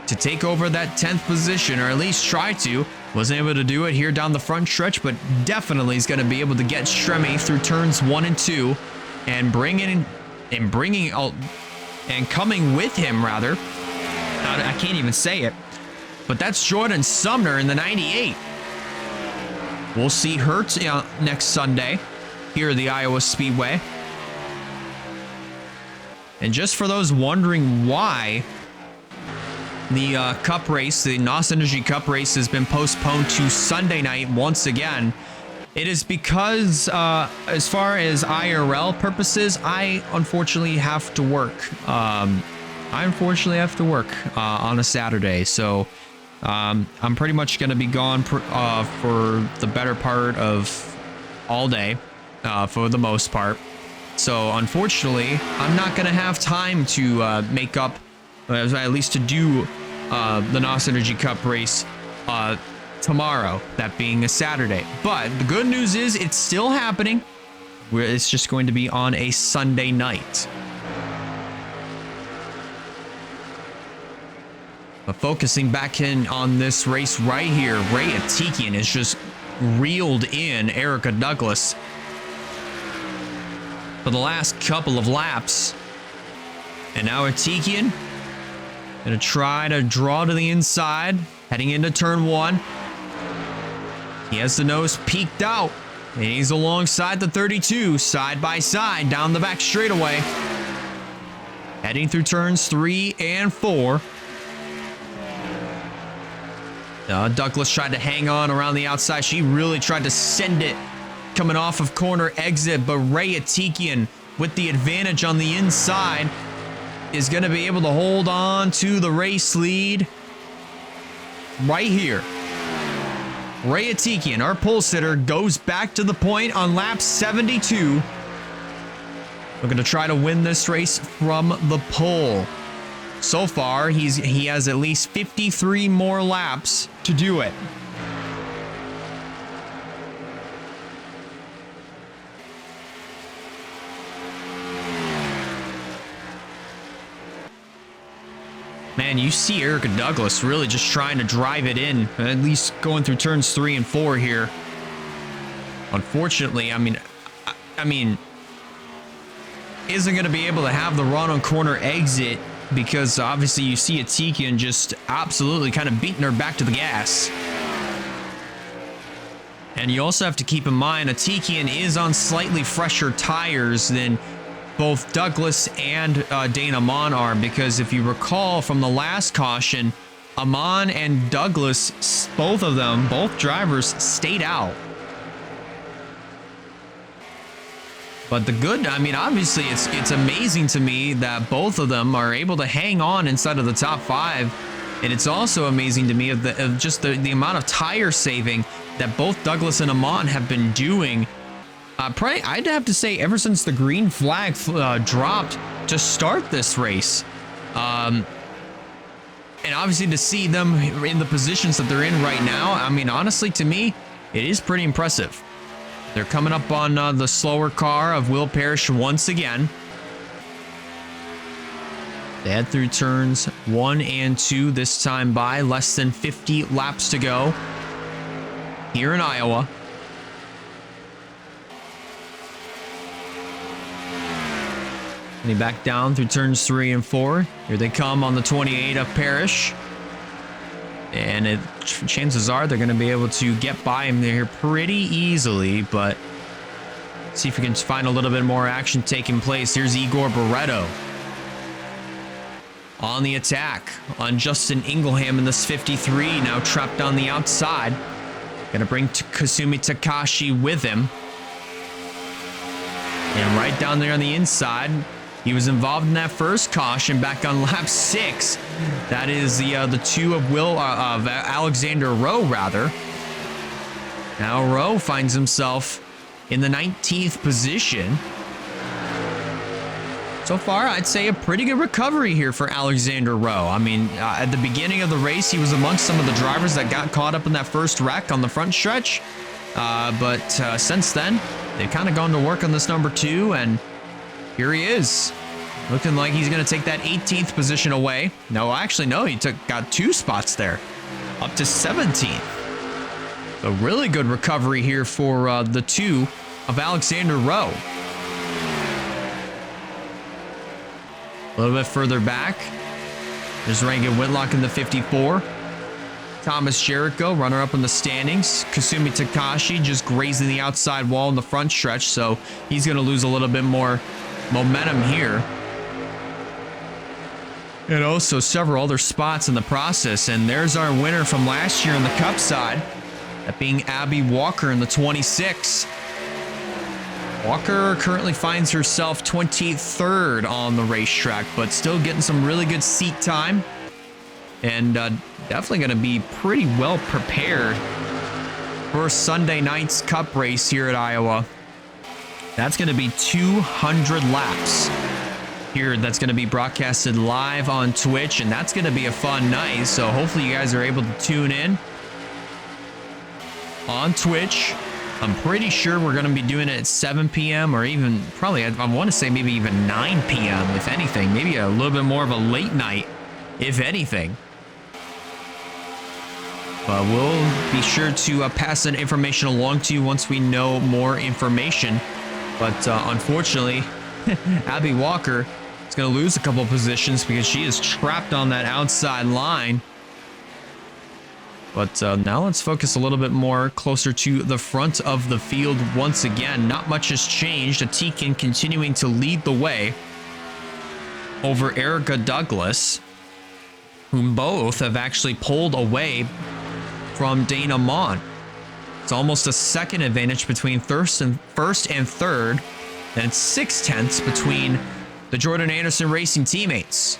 to take over that 10th position, or at least try to. Wasn't able to do it here down the front stretch, but definitely is going to be able to get Stremme through turns 1 and 2 and coming with him, rather. I can't even say it, but that's Jordan Sumner in the 98. We'll see her next Sunday here at the Iowa Speedway. And just for those wondering why the Cup race, the NOS Energy Cup race, has been postponed to Sunday night once again, it is because as far as IRL purposes, I unfortunately have to work. On a Saturday, so I'm pretty much going to be gone for the better part of all day. For the most part. So unfortunately, I'm not going to have time to make up, at least to do the NOS Energy Cup race tomorrow, that being a Saturday. But the good news is it's still happening. It's just going to be on a Sunday night. But focusing back in on this race right here, Ray Atikian is just reeled in Erica Douglas for the last couple of laps. And now Atikian gonna try to draw to the inside, heading into turn 1. He has the nose peeked out, and he's alongside the 32, side by side down the back straightaway, heading through turns 3 and 4. Douglas tried to hang on around the outside. She really tried to send it coming off of corner exit, but Ray Atikian, with the advantage on the inside, is going to be able to hold on to the race lead right here. Ray Atikian, our pole sitter, goes back to the point on lap 72. We're going to try to win this race from the pole. So far, he has at least 53 more laps to do it. Man, you see Erica Douglas really just trying to drive it in, at least going through turns 3 and 4 here. Unfortunately, I mean, isn't going to be able to have the run on corner exit because obviously you see Atikian just absolutely kind of beating her back to the gas. And you also have to keep in mind Atikian is on slightly fresher tires than both Douglas and Dana Amon are, because if you recall from the last caution, Amon and Douglas, both drivers stayed out. But the good, I mean, obviously it's amazing to me that both of them are able to hang on inside of the top 5. And it's also amazing to me of just the amount of tire saving that both Douglas and Amon have been doing. Probably, I'd have to say ever since the green flag dropped to start this race. And obviously to see them in the positions that they're in right now, I mean, honestly, to me, it is pretty impressive. They're coming up on the slower car of Will Parrish once again. They head through turns 1 and 2 this time by less than 50 laps to go here in Iowa. Heading back down through turns 3 and 4. Here they come on the 28 of Parrish. And chances are they're going to be able to get by him there pretty easily, but see if we can find a little bit more action taking place. Here's Igor Barreto on the attack on Justin Ingleham in this 53, now trapped on the outside. Going to bring Kasumi Takashi with him. And right down there on the inside, he was involved in that first caution back on lap 6. That is the 2 of Alexander Rowe, rather. Now Rowe finds himself in the 19th position. So far, I'd say a pretty good recovery here for Alexander Rowe. I mean, at the beginning of the race, he was amongst some of the drivers that got caught up in that first wreck on the front stretch. But since then, they've kind of gone to work on this number 2, and here he is, looking like he's going to take that 18th position away. No, actually, no, he got 2 spots there, up to 17th. A really good recovery here for the 2 of Alexander Rowe. A little bit further back, there's Reagan Whitlock in the 54. Thomas Jericho, runner up in the standings. Kasumi Takashi just grazing the outside wall in the front stretch, so he's going to lose a little bit more momentum here. And also several other spots in the process. And there's our winner from last year on the Cup side, that being Abby Walker in the 26. Walker currently finds herself 23rd on the racetrack, but still getting some really good seat time. And definitely going to be pretty well prepared for Sunday night's Cup race here at Iowa. That's going to be 200 laps here. That's going to be broadcasted live on Twitch, and that's going to be a fun night. So hopefully you guys are able to tune in on Twitch. I'm pretty sure we're going to be doing it at 7 p.m. or even probably, I want to say maybe even 9 p.m. if anything. Maybe a little bit more of a late night, if anything. But we'll be sure to pass that information along to you once we know more information. But unfortunately, Abby Walker is going to lose a couple of positions because she is trapped on that outside line. But now let's focus a little bit more closer to the front of the field once again. Not much has changed. Atikin continuing to lead the way over Erica Douglas, whom both have actually pulled away from Dana Mon. It's almost a second advantage between first and third, and it's 0.6 between the Jordan Anderson Racing teammates.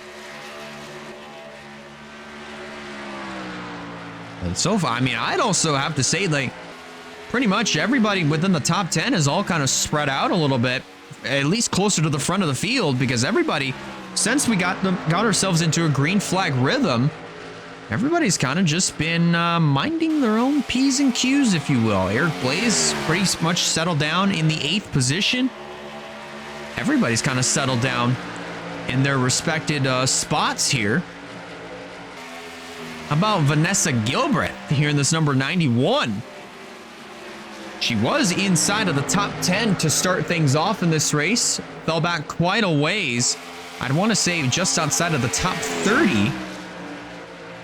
And so far, I mean, I'd also have to say, like, pretty much everybody within the top 10 is all kind of spread out a little bit, at least closer to the front of the field, because everybody, since we got ourselves into a green flag rhythm, everybody's kind of just been minding their own P's and Q's, if you will. Eric Blaze pretty much settled down in the 8th position. Everybody's kind of settled down in their respected spots here. How about Vanessa Gilbreth here in this number 91? She was inside of the top 10 to start things off in this race. Fell back quite a ways. I'd want to say just outside of the top 30.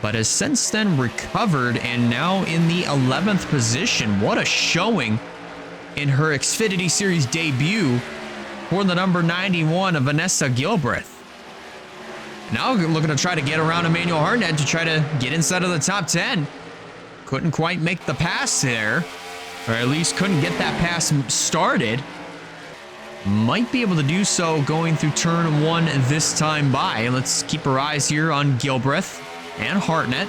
But has since then recovered and now in the 11th position. What a showing in her Xfinity Series debut for the number 91 of Vanessa Gilbreth. Now looking to try to get around Emmanuel Hartnett to try to get inside of the top 10. Couldn't quite make the pass there, or at least couldn't get that pass started. Might be able to do so going through turn 1 this time by. Let's keep our eyes here on Gilbreth and Hartnett.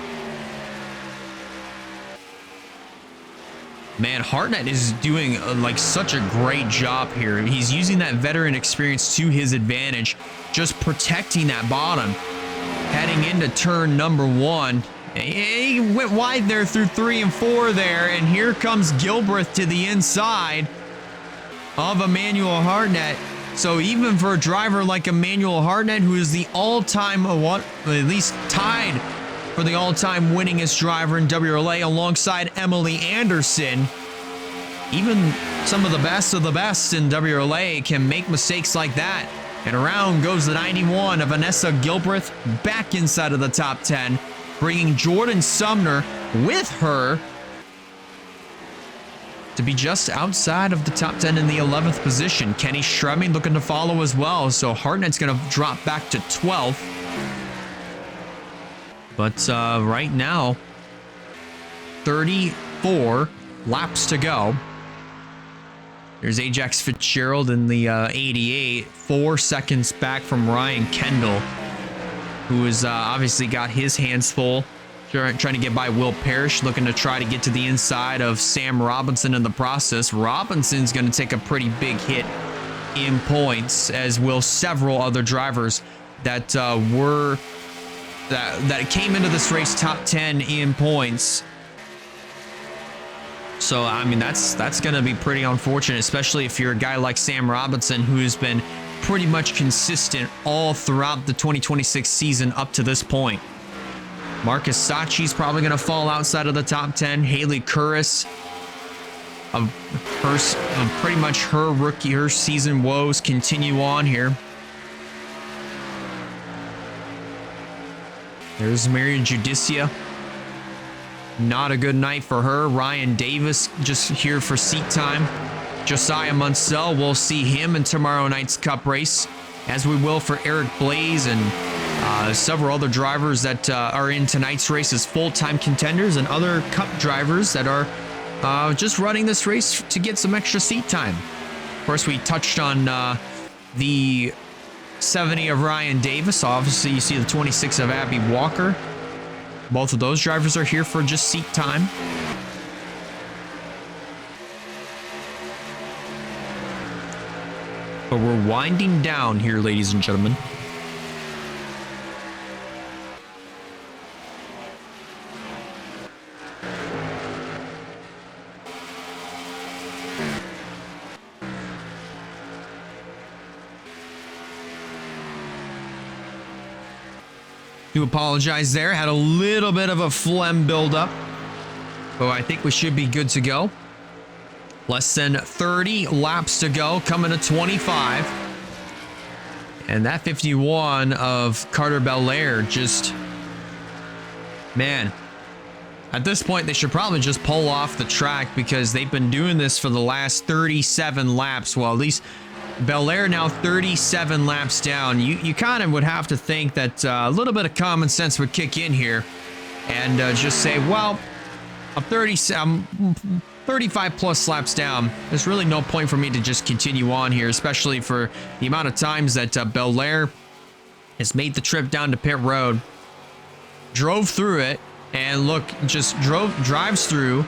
Man, Hartnett is doing like such a great job here. He's using that veteran experience to his advantage, just protecting that bottom. Heading into turn number 1. He went wide there through 3 and 4 there, and here comes Gilbreth to the inside of Emmanuel Hartnett. So even for a driver like Emmanuel Hartnett, who is the all-time, at least tied for the all-time winningest driver in WRLA alongside Emily Anderson, even some of the best in WRLA can make mistakes like that. And around goes the 91 of Vanessa Gilbreth back inside of the top 10, bringing Jordan Sumner with her to be just outside of the top 10 in the 11th position. Kenny Stremming looking to follow as well, so Hartnett's going to drop back to 12th. But right now, 34 laps to go. There's Ajax Fitzgerald in the 88, 4 seconds back from Ryan Kendall, who has obviously got his hands full, trying to get by Will Parrish, looking to try to get to the inside of Sam Robinson in the process. Robinson's going to take a pretty big hit in points, as will several other drivers that that came into this race top 10 in points. So, I mean, that's going to be pretty unfortunate, especially if you're a guy like Sam Robinson, who's been pretty much consistent all throughout the 2026 season up to this point. Marcus Sachi's probably going to fall outside of the top 10. Haley Curris, pretty much her season woes continue on here. There's Marion Judicia. Not a good night for her. Ryan Davis just here for seat time. Josiah Munsell, we'll see him in tomorrow night's Cup race, as we will for Eric Blaze and several other drivers that are in tonight's race as full-time contenders, and other Cup drivers that are just running this race to get some extra seat time. Of course, we touched on the 70 of Ryan Davis. Obviously, you see the 26 of Abby Walker. Both of those drivers are here for just seat time. But we're winding down here, ladies and gentlemen. Do apologize there. Had a little bit of a phlegm buildup, but I think we should be good to go. Less than 30 laps to go, coming to 25. And that 51 of Carter Belair just, man, at this point, they should probably just pull off the track, because they've been doing this for the last 37 laps. Well, at least Belair now 37 laps down. You kind of would have to think that a little bit of common sense would kick in here and just say, well, I'm 35 plus laps down. There's really no point for me to just continue on here, especially for the amount of times that Belair has made the trip down to pit road, drove through it, and look, just drives through,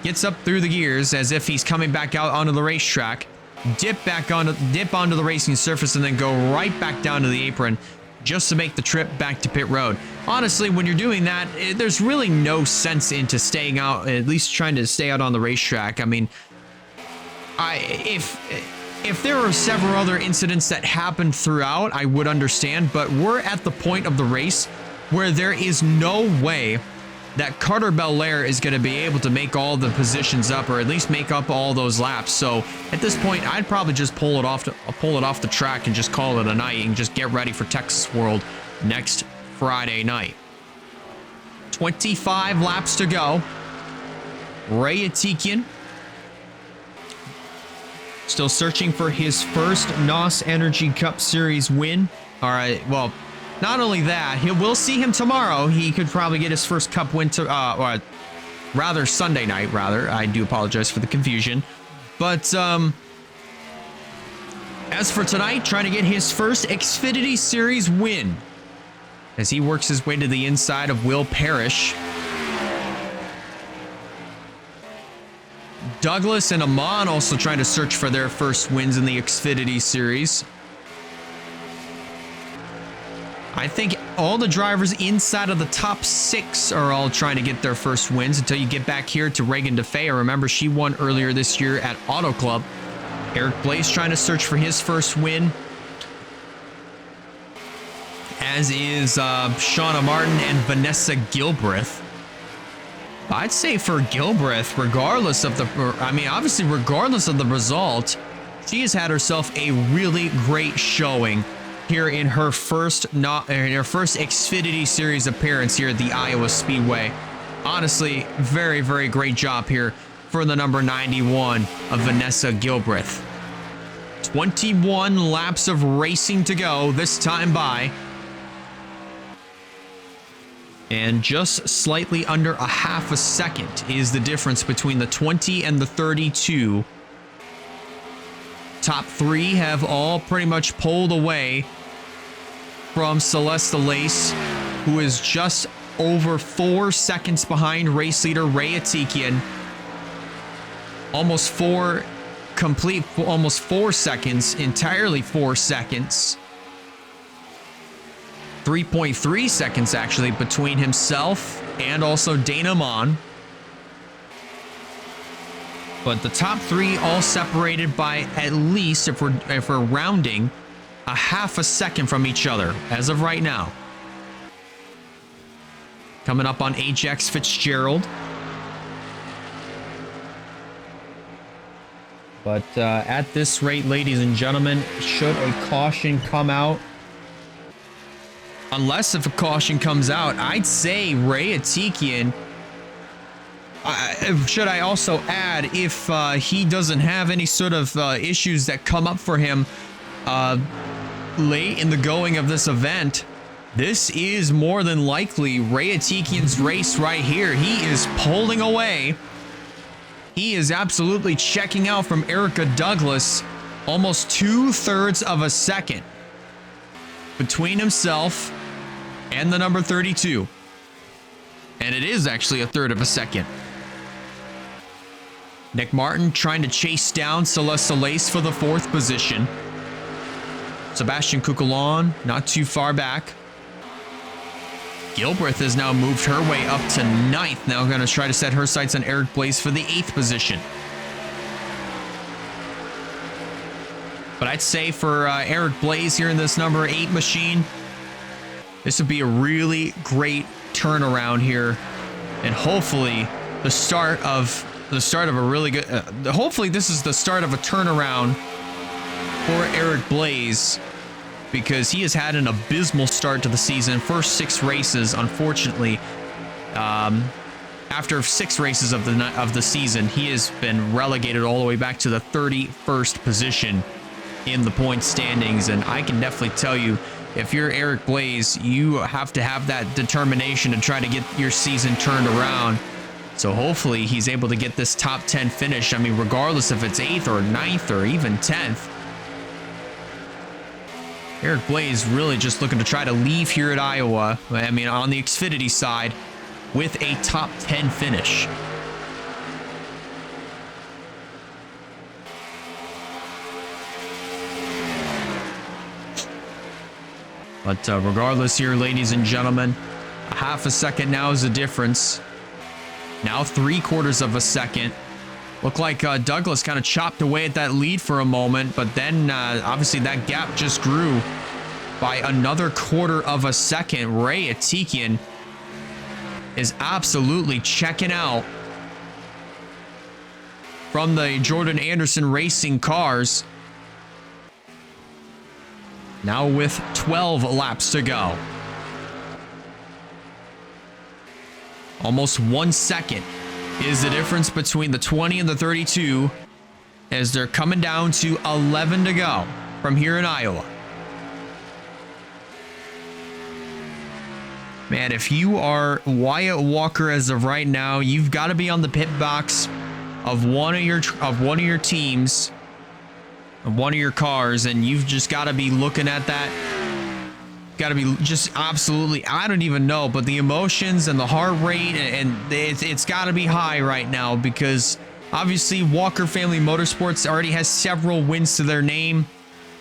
gets up through the gears as if he's coming back out onto the racetrack, dip onto the racing surface, and then go right back down to the apron just to make the trip back to pit road. Honestly, when you're doing that, there's really no sense into staying out, at least trying to stay out on the racetrack. I mean, if there were several other incidents that happened throughout, I would understand, but we're at the point of the race where there is no way that Carter Belair is going to be able to make all the positions up, or at least make up all those laps. So at this point, I'd probably just pull it off the track and just call it a night, and just get ready for Texas World next Friday night. 25 laps to go. Ray Atikian still searching for his first NOS Energy Cup Series win. All right, well, not only that, we'll see him tomorrow. He could probably get his first Cup win to, or rather Sunday night, rather. I do apologize for the confusion. But as for tonight, trying to get his first Xfinity Series win as he works his way to the inside of Will Parrish. Douglas and Amon also trying to search for their first wins in the Xfinity Series. I think all the drivers inside of the top 6 are all trying to get their first wins until you get back here to Reagan DeFeo. Remember, she won earlier this year at Auto Club. Eric Blaze trying to search for his first win, as is Shauna Martin and Vanessa Gilbreth. I'd say for Gilbreth, regardless of the, obviously regardless of the result, she has had herself a really great showing here in her first Xfinity Series appearance here at the Iowa Speedway. Honestly, very, very great job here for the number 91 of Vanessa Gilbreth. 21 laps of racing to go this time by. And just slightly under a half a second is the difference between the 20 and the 32. Top 3 have all pretty much pulled away from Celeste Lace, who is just over 4 seconds behind race leader Ray Atikian. Almost 4 seconds, entirely 4 seconds. 3.3 seconds actually between himself and also Dana Mon. But the top 3 all separated by at least, if we're rounding, a half a second from each other as of right now. Coming up on Ajax Fitzgerald. But at this rate, ladies and gentlemen, should a caution come out, unless if a caution comes out, I'd say Ray Atikian, should I also add, if he doesn't have any sort of issues that come up for him late in the going of this event, this is more than likely Ray Atikian's race right here. He is pulling away. He is absolutely checking out from Erica Douglas, almost 2/3 of a second between himself and the number 32. And it is actually 1/3 of a second. Nick Martin trying to chase down Celeste Lace for the 4th position. Sebastian Cuculon not too far back. Gilbreth has now moved her way up to 9th. Now going to try to set her sights on Eric Blaze for the 8th position. But I'd say for Eric Blaze here in this number 8 machine, this would be a really great turnaround here, and hopefully the start of a really good. Hopefully this is the start of a turnaround for Eric Blaze, because he has had an abysmal start to the season. First 6 races, unfortunately, after 6 races of the season, he has been relegated all the way back to the 31st position in the point standings. And I can definitely tell you, if you're Eric Blaze, you have to have that determination to try to get your season turned around. So hopefully he's able to get this top 10 finish. I mean, regardless if it's 8th or 9th or even 10th. Eric Blaze really just looking to try to leave here at Iowa, I mean, on the Xfinity side, with a top 10 finish. But regardless here, ladies and gentlemen, a half a second now is the difference. Now 3/4 of a second. Looked like Douglas kind of chopped away at that lead for a moment, but then obviously that gap just grew by another 1/4 of a second. Ray Atikian is absolutely checking out from the Jordan Anderson Racing cars. Now with 12 laps to go. Almost 1 second is the difference between the 20 and the 32 as they're coming down to 11 to go from here in Iowa. Man, if you are Wyatt Walker as of right now, you've got to be on the pit box of one of your teams, of one of your cars, and you've just got to be looking at that. Got to be just absolutely, I don't even know, but the emotions and the heart rate, and it's got to be high right now, because obviously Walker Family Motorsports already has several wins to their name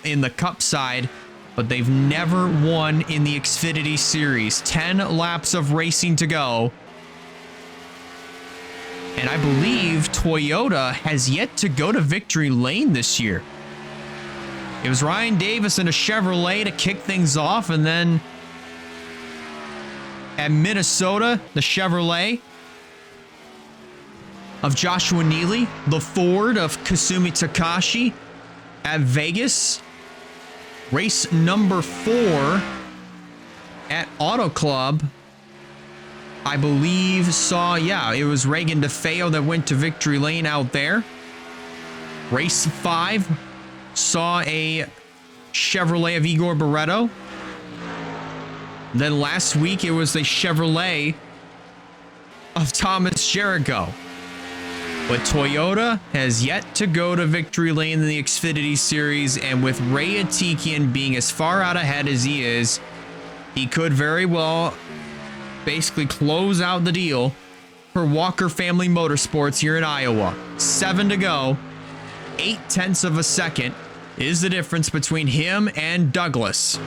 in the Cup side, but they've never won in the Xfinity Series. 10 laps of racing to go. And I believe Toyota has yet to go to victory lane this year. It was Ryan Davis in a Chevrolet to kick things off, and then at Minnesota, the Chevrolet of Joshua Neely, the Ford of Kasumi Takashi. At Vegas, race number 4 at Auto Club, I believe it was Reagan DeFeo that went to victory lane out there. Race 5 saw a Chevrolet of Igor Barreto. Then last week it was the Chevrolet of Thomas Jericho. But Toyota has yet to go to victory lane in the Xfinity Series, and with Ray Atikian being as far out ahead as he is, he could very well basically close out the deal for Walker Family Motorsports here in Iowa. 7 to go. 0.8 of a second is the difference between him and Douglas.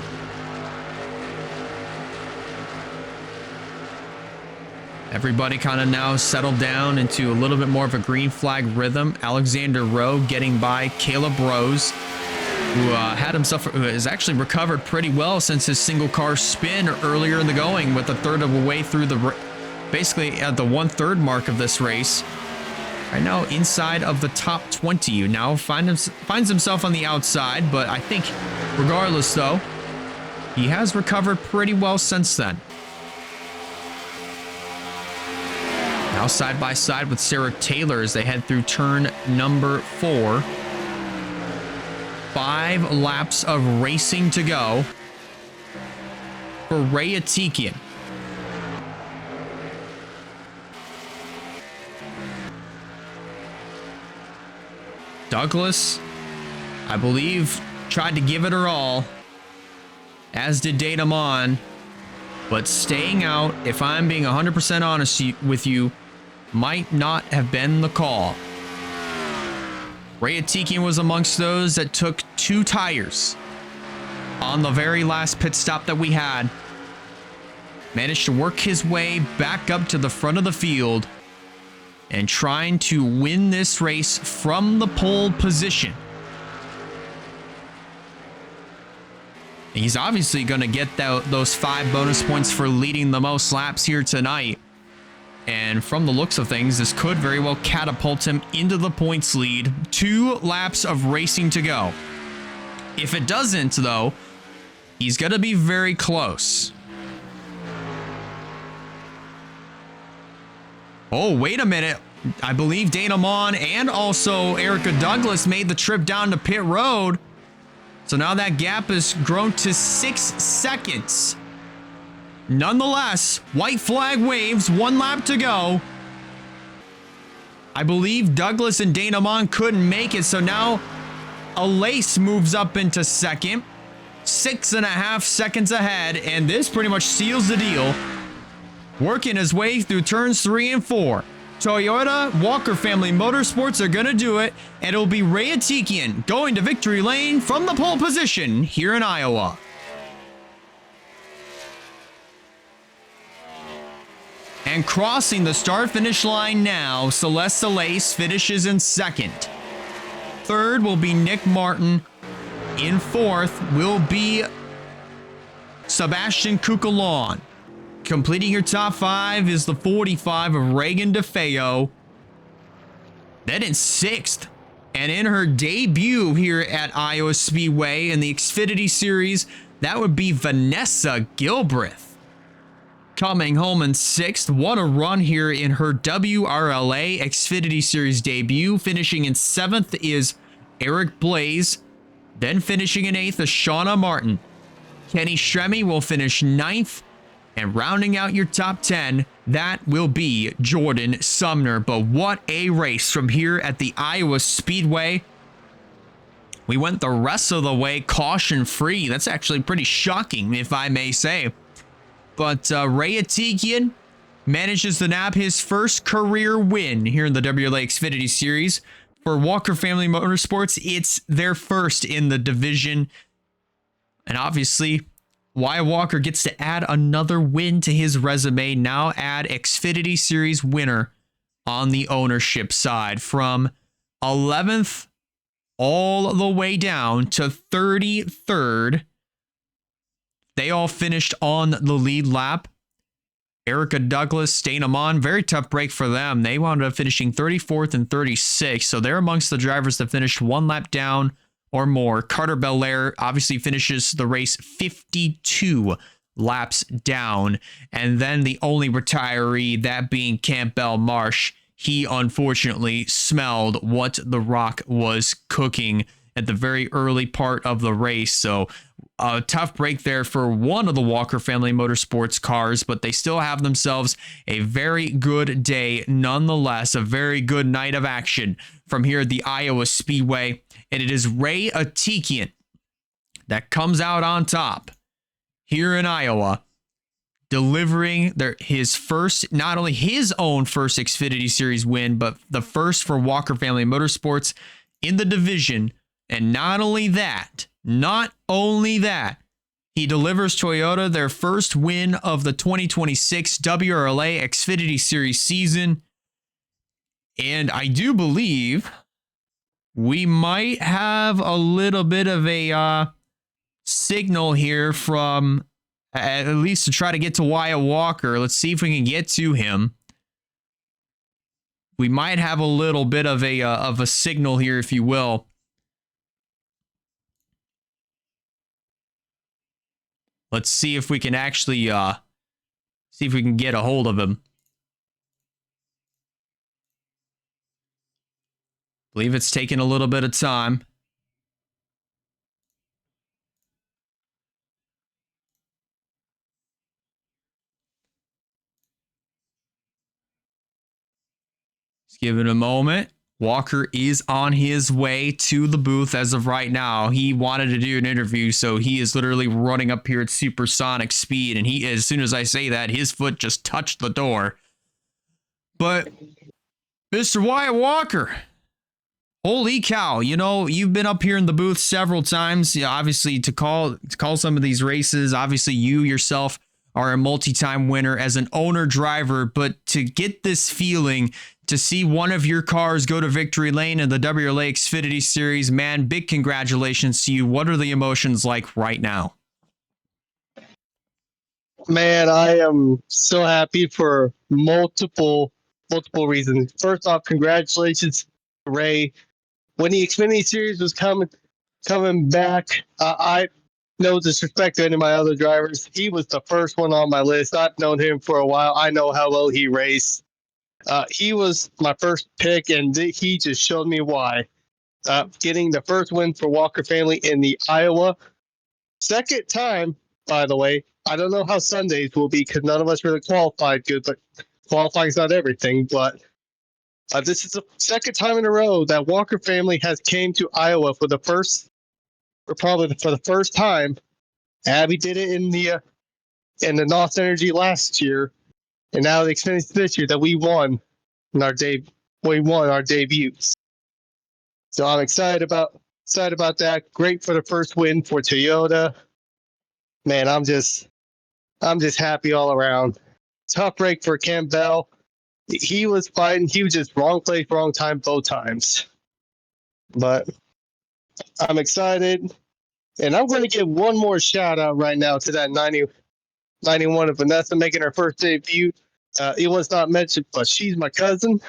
Everybody kind of now settled down into a little bit more of a green flag rhythm. Alexander Rowe getting by Caleb Rose, who has actually recovered pretty well since his single car spin earlier in the going, with a third of a way through basically at the 1/3 mark of this race. Right now inside of the top 20. Now finds himself on the outside, but I think regardless though, he has recovered pretty well since then. Now side by side with Sarah Taylor as they head through turn number 4. 5 laps of racing to go for Ray Atikian. Douglas, I believe, tried to give it her all, as did Dana Mon, but staying out, if I'm being 100% honest with you, might not have been the call. Ray Atikian was amongst those that took 2 tires on the very last pit stop that we had. Managed to work his way back up to the front of the field and trying to win this race from the pole position. He's obviously going to get those 5 bonus points for leading the most laps here tonight. And from the looks of things, this could very well catapult him into the points lead. 2 laps of racing to go. If it doesn't, though, he's going to be very close. Oh, wait a minute. I believe Dana Mon and also Erica Douglas made the trip down to pit road. So now that gap has grown to 6 seconds. Nonetheless, white flag waves, 1 lap to go. I believe Douglas and Dana Mon couldn't make it, so now Alace moves up into second. 6.5 seconds ahead, and this pretty much seals the deal. Working his way through turns 3 and 4. Toyota Walker Family Motorsports are going to do it, and it'll be Ray Atikian going to victory lane from the pole position here in Iowa. And crossing the start-finish line now, Celeste Alace finishes in second. Third will be Nick Martin. In fourth will be Sebastian Cucalon. Completing your top 5 is the 45 of Reagan DeFeo. Then in 6th, and in her debut here at Iowa Speedway in the Xfinity Series, that would be Vanessa Gilbreth. Coming home in 6th, what a run here in her WRLA Xfinity Series debut. Finishing in 7th is Eric Blaze. Then finishing in 8th is Shauna Martin. Kenny Stremme will finish 9th. And rounding out your top 10, that will be Jordan Sumner. But what a race from here at the Iowa Speedway. We went the rest of the way caution free. That's actually pretty shocking, if I may say. But Ray Atikian manages to nab his first career win here in the WRLA Xfinity Series. For Walker Family Motorsports, it's their first in the division. And obviously, Wyatt Walker gets to add another win to his resume. Now add Xfinity Series winner on the ownership side from 11th all the way down to 33rd. They all finished on the lead lap. Erica Douglas, Dana Mon, very tough break for them. They wound up finishing 34th and 36th. So they're amongst the drivers that finished one lap down or more. Carter Belair obviously finishes the race 52 laps down. And then the only retiree, that being Campbell Marsh, he unfortunately smelled what The Rock was cooking at the very early part of the race. So a tough break there for one of the Walker Family Motorsports cars, but they still have themselves a very good day nonetheless, a very good night of action from here at the Iowa Speedway. And it is Ray Atikian that comes out on top here in Iowa, delivering his first, not only his own first Xfinity Series win, but the first for Walker Family Motorsports in the division. And not only that, he delivers Toyota their first win of the 2026 WRLA Xfinity Series season. And I do believe we might have a little bit of a signal here from, at least to try to get to Wyatt Walker. Let's see if we can get to him. We might have a little bit of a signal here, if you will. Let's see if we can actually see if we can get a hold of him. Believe it's taking a little bit of time. Just give it a moment. Walker is on his way to the booth as of right now. He wanted to do an interview, so he is literally running up here at supersonic speed. And he, as soon as I say that, his foot just touched the door. But Mr. Wyatt Walker, holy cow! You know, you've been up here in the booth several times. You know, obviously, to call some of these races. Obviously, you yourself are a multi-time winner as an owner driver, but to get this feeling, to see one of your cars go to victory lane in the WRLA Xfinity Series, man, big congratulations to you. What are the emotions like right now? Man, I am so happy for multiple reasons. First off, congratulations, Ray. When the Xfinity Series was coming back, I no disrespect to any of my other drivers. He was the first one on my list. I've known him for a while. I know how well he raced. He was my first pick, and he just showed me why. Getting the first win for Walker Family in the Iowa. Second time, by the way. I don't know how Sundays will be because none of us really qualified good, but qualifying's not everything. But this is the second time in a row that Walker Family has came to Iowa for the first time. Abby did it in the NOS Energy last year, and now the Xfinity this year that we won our debuts. So I'm excited about that. Great for the first win for Toyota. Man, I'm just happy all around. Tough break for Campbell. He was fighting. He was just wrong place, wrong time both times. But I'm excited. And I'm going to give one more shout out right now to that 91 of Vanessa making her first debut. It was not mentioned, but she's my cousin.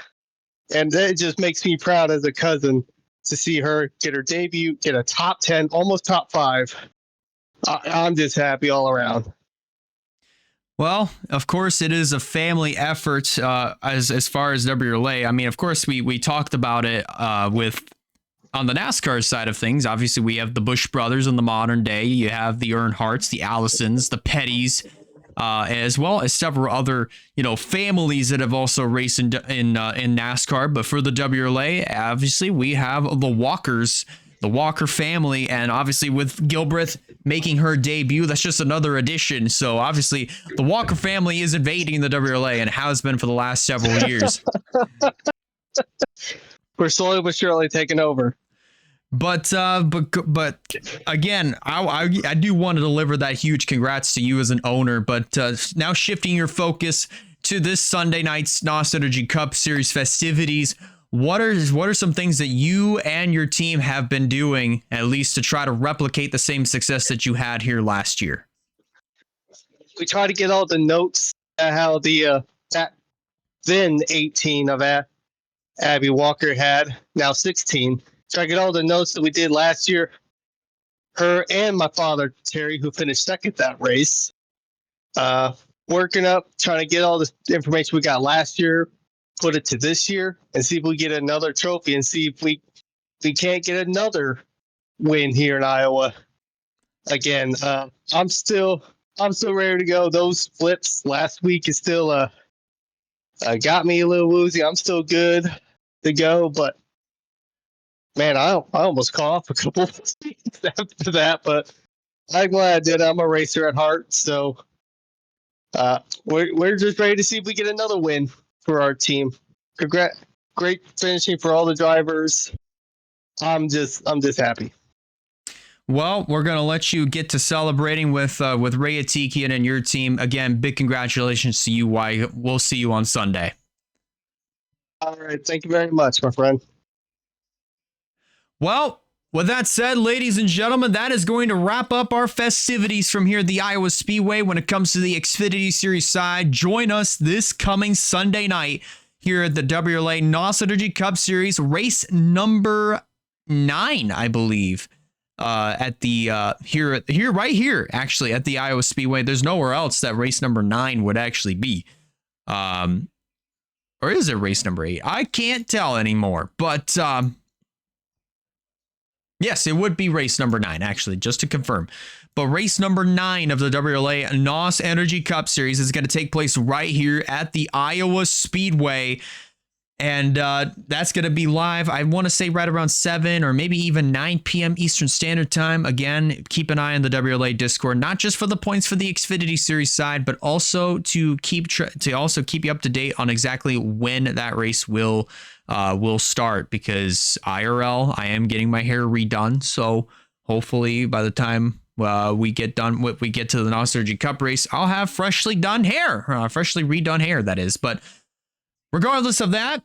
And it just makes me proud as a cousin to see her get her debut, get a top 10, almost top 5. I'm just happy all around. Well, of course, it is a family effort as far as WRLA. I mean, of course, we talked about it with on the NASCAR side of things. Obviously, we have the Busch brothers in the modern day. You have the Earnhardts, the Allisons, the Pettys. as well as several other, families that have also raced in NASCAR. But for the WRLA, obviously, we have the Walkers, the Walker family, and obviously with Gilbreth making her debut, that's just another addition. So obviously, the Walker family is invading the WRLA and has been for the last several years. We're slowly but surely taking over. But again, I do want to deliver that huge congrats to you as an owner. But now shifting your focus to this Sunday night's NOS Energy Cup Series festivities, what are some things that you and your team have been doing, at least to try to replicate the same success that you had here last year? We try to get all the notes at how the then 18 of Abby Walker had, now 16. Try to get all the notes that we did last year. Her and my father, Terry, who finished second that race. Working up, trying to get all the information we got last year, put it to this year, and see if we get another trophy and see if we can't get another win here in Iowa. Again, I'm still ready to go. Those flips last week is still got me a little woozy. I'm still good to go, but man, I almost coughed a couple of weeks after that, but I'm glad I did. I'm a racer at heart, so we're just ready to see if we get another win for our team. Great finishing for all the drivers. I'm just happy. Well, we're going to let you get to celebrating with Ray Atikian and your team. Again, big congratulations to you, Why. We'll see you on Sunday. All right. Thank you very much, my friend. Well, with that said, ladies and gentlemen, that is going to wrap up our festivities from here at the Iowa Speedway when it comes to the Xfinity Series side. Join us this coming Sunday night here at the WRLA NOS Energy Cup Series, race number 9, I believe. At the right here actually at the Iowa Speedway. There's nowhere else that race number 9 would actually be, or is it race number 8? I can't tell anymore, but yes, it would be race number 9 actually, just to confirm. But race number 9 of the WRLA NOS Energy Cup Series is going to take place right here at the Iowa Speedway. And that's going to be live, I want to say right around 7 or maybe even 9 p.m. Eastern Standard Time. Again, keep an eye on the WRLA Discord, not just for the points for the Xfinity Series side, but also to keep you up to date on exactly when that race will start. Because IRL, I am getting my hair redone, so hopefully by the time we get to the NOS Energy Cup race, I'll have freshly redone hair, that is. But regardless of that,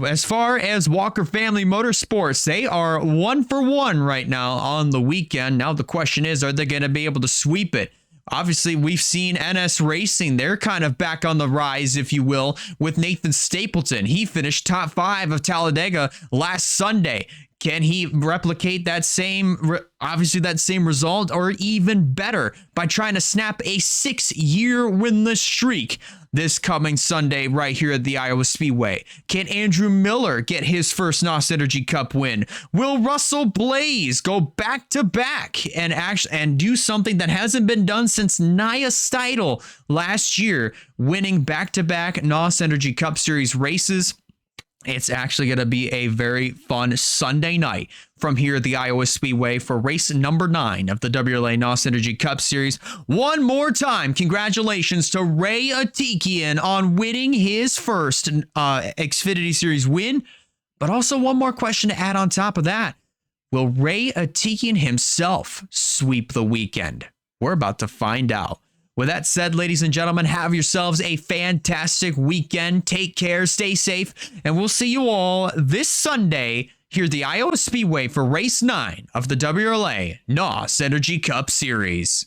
as far as Walker Family Motorsports, they are 1 for 1 right now on the weekend. Now the question is, are they going to be able to sweep it? Obviously, we've seen NS Racing. They're kind of back on the rise, if you will, with Nathan Stapleton. He finished top 5 of Talladega last Sunday. Can he replicate that same result, or even better by trying to snap a 6-year winless streak this coming Sunday right here at the Iowa Speedway? Can Andrew Miller get his first NOS Energy Cup win? Will Russell Blaze go back-to-back and do something that hasn't been done since Nia Steidl last year, winning back-to-back NOS Energy Cup Series races? It's actually going to be a very fun Sunday night from here at the Iowa Speedway for race number 9 of the WRLA NOS Energy Cup Series. One more time, congratulations to Ray Atikian on winning his first Xfinity Series win. But also one more question to add on top of that. Will Ray Atikian himself sweep the weekend? We're about to find out. With that said, ladies and gentlemen, have yourselves a fantastic weekend. Take care, stay safe, and we'll see you all this Sunday here at the Iowa Speedway for race 9 of the WRLA NOS Energy Cup Series.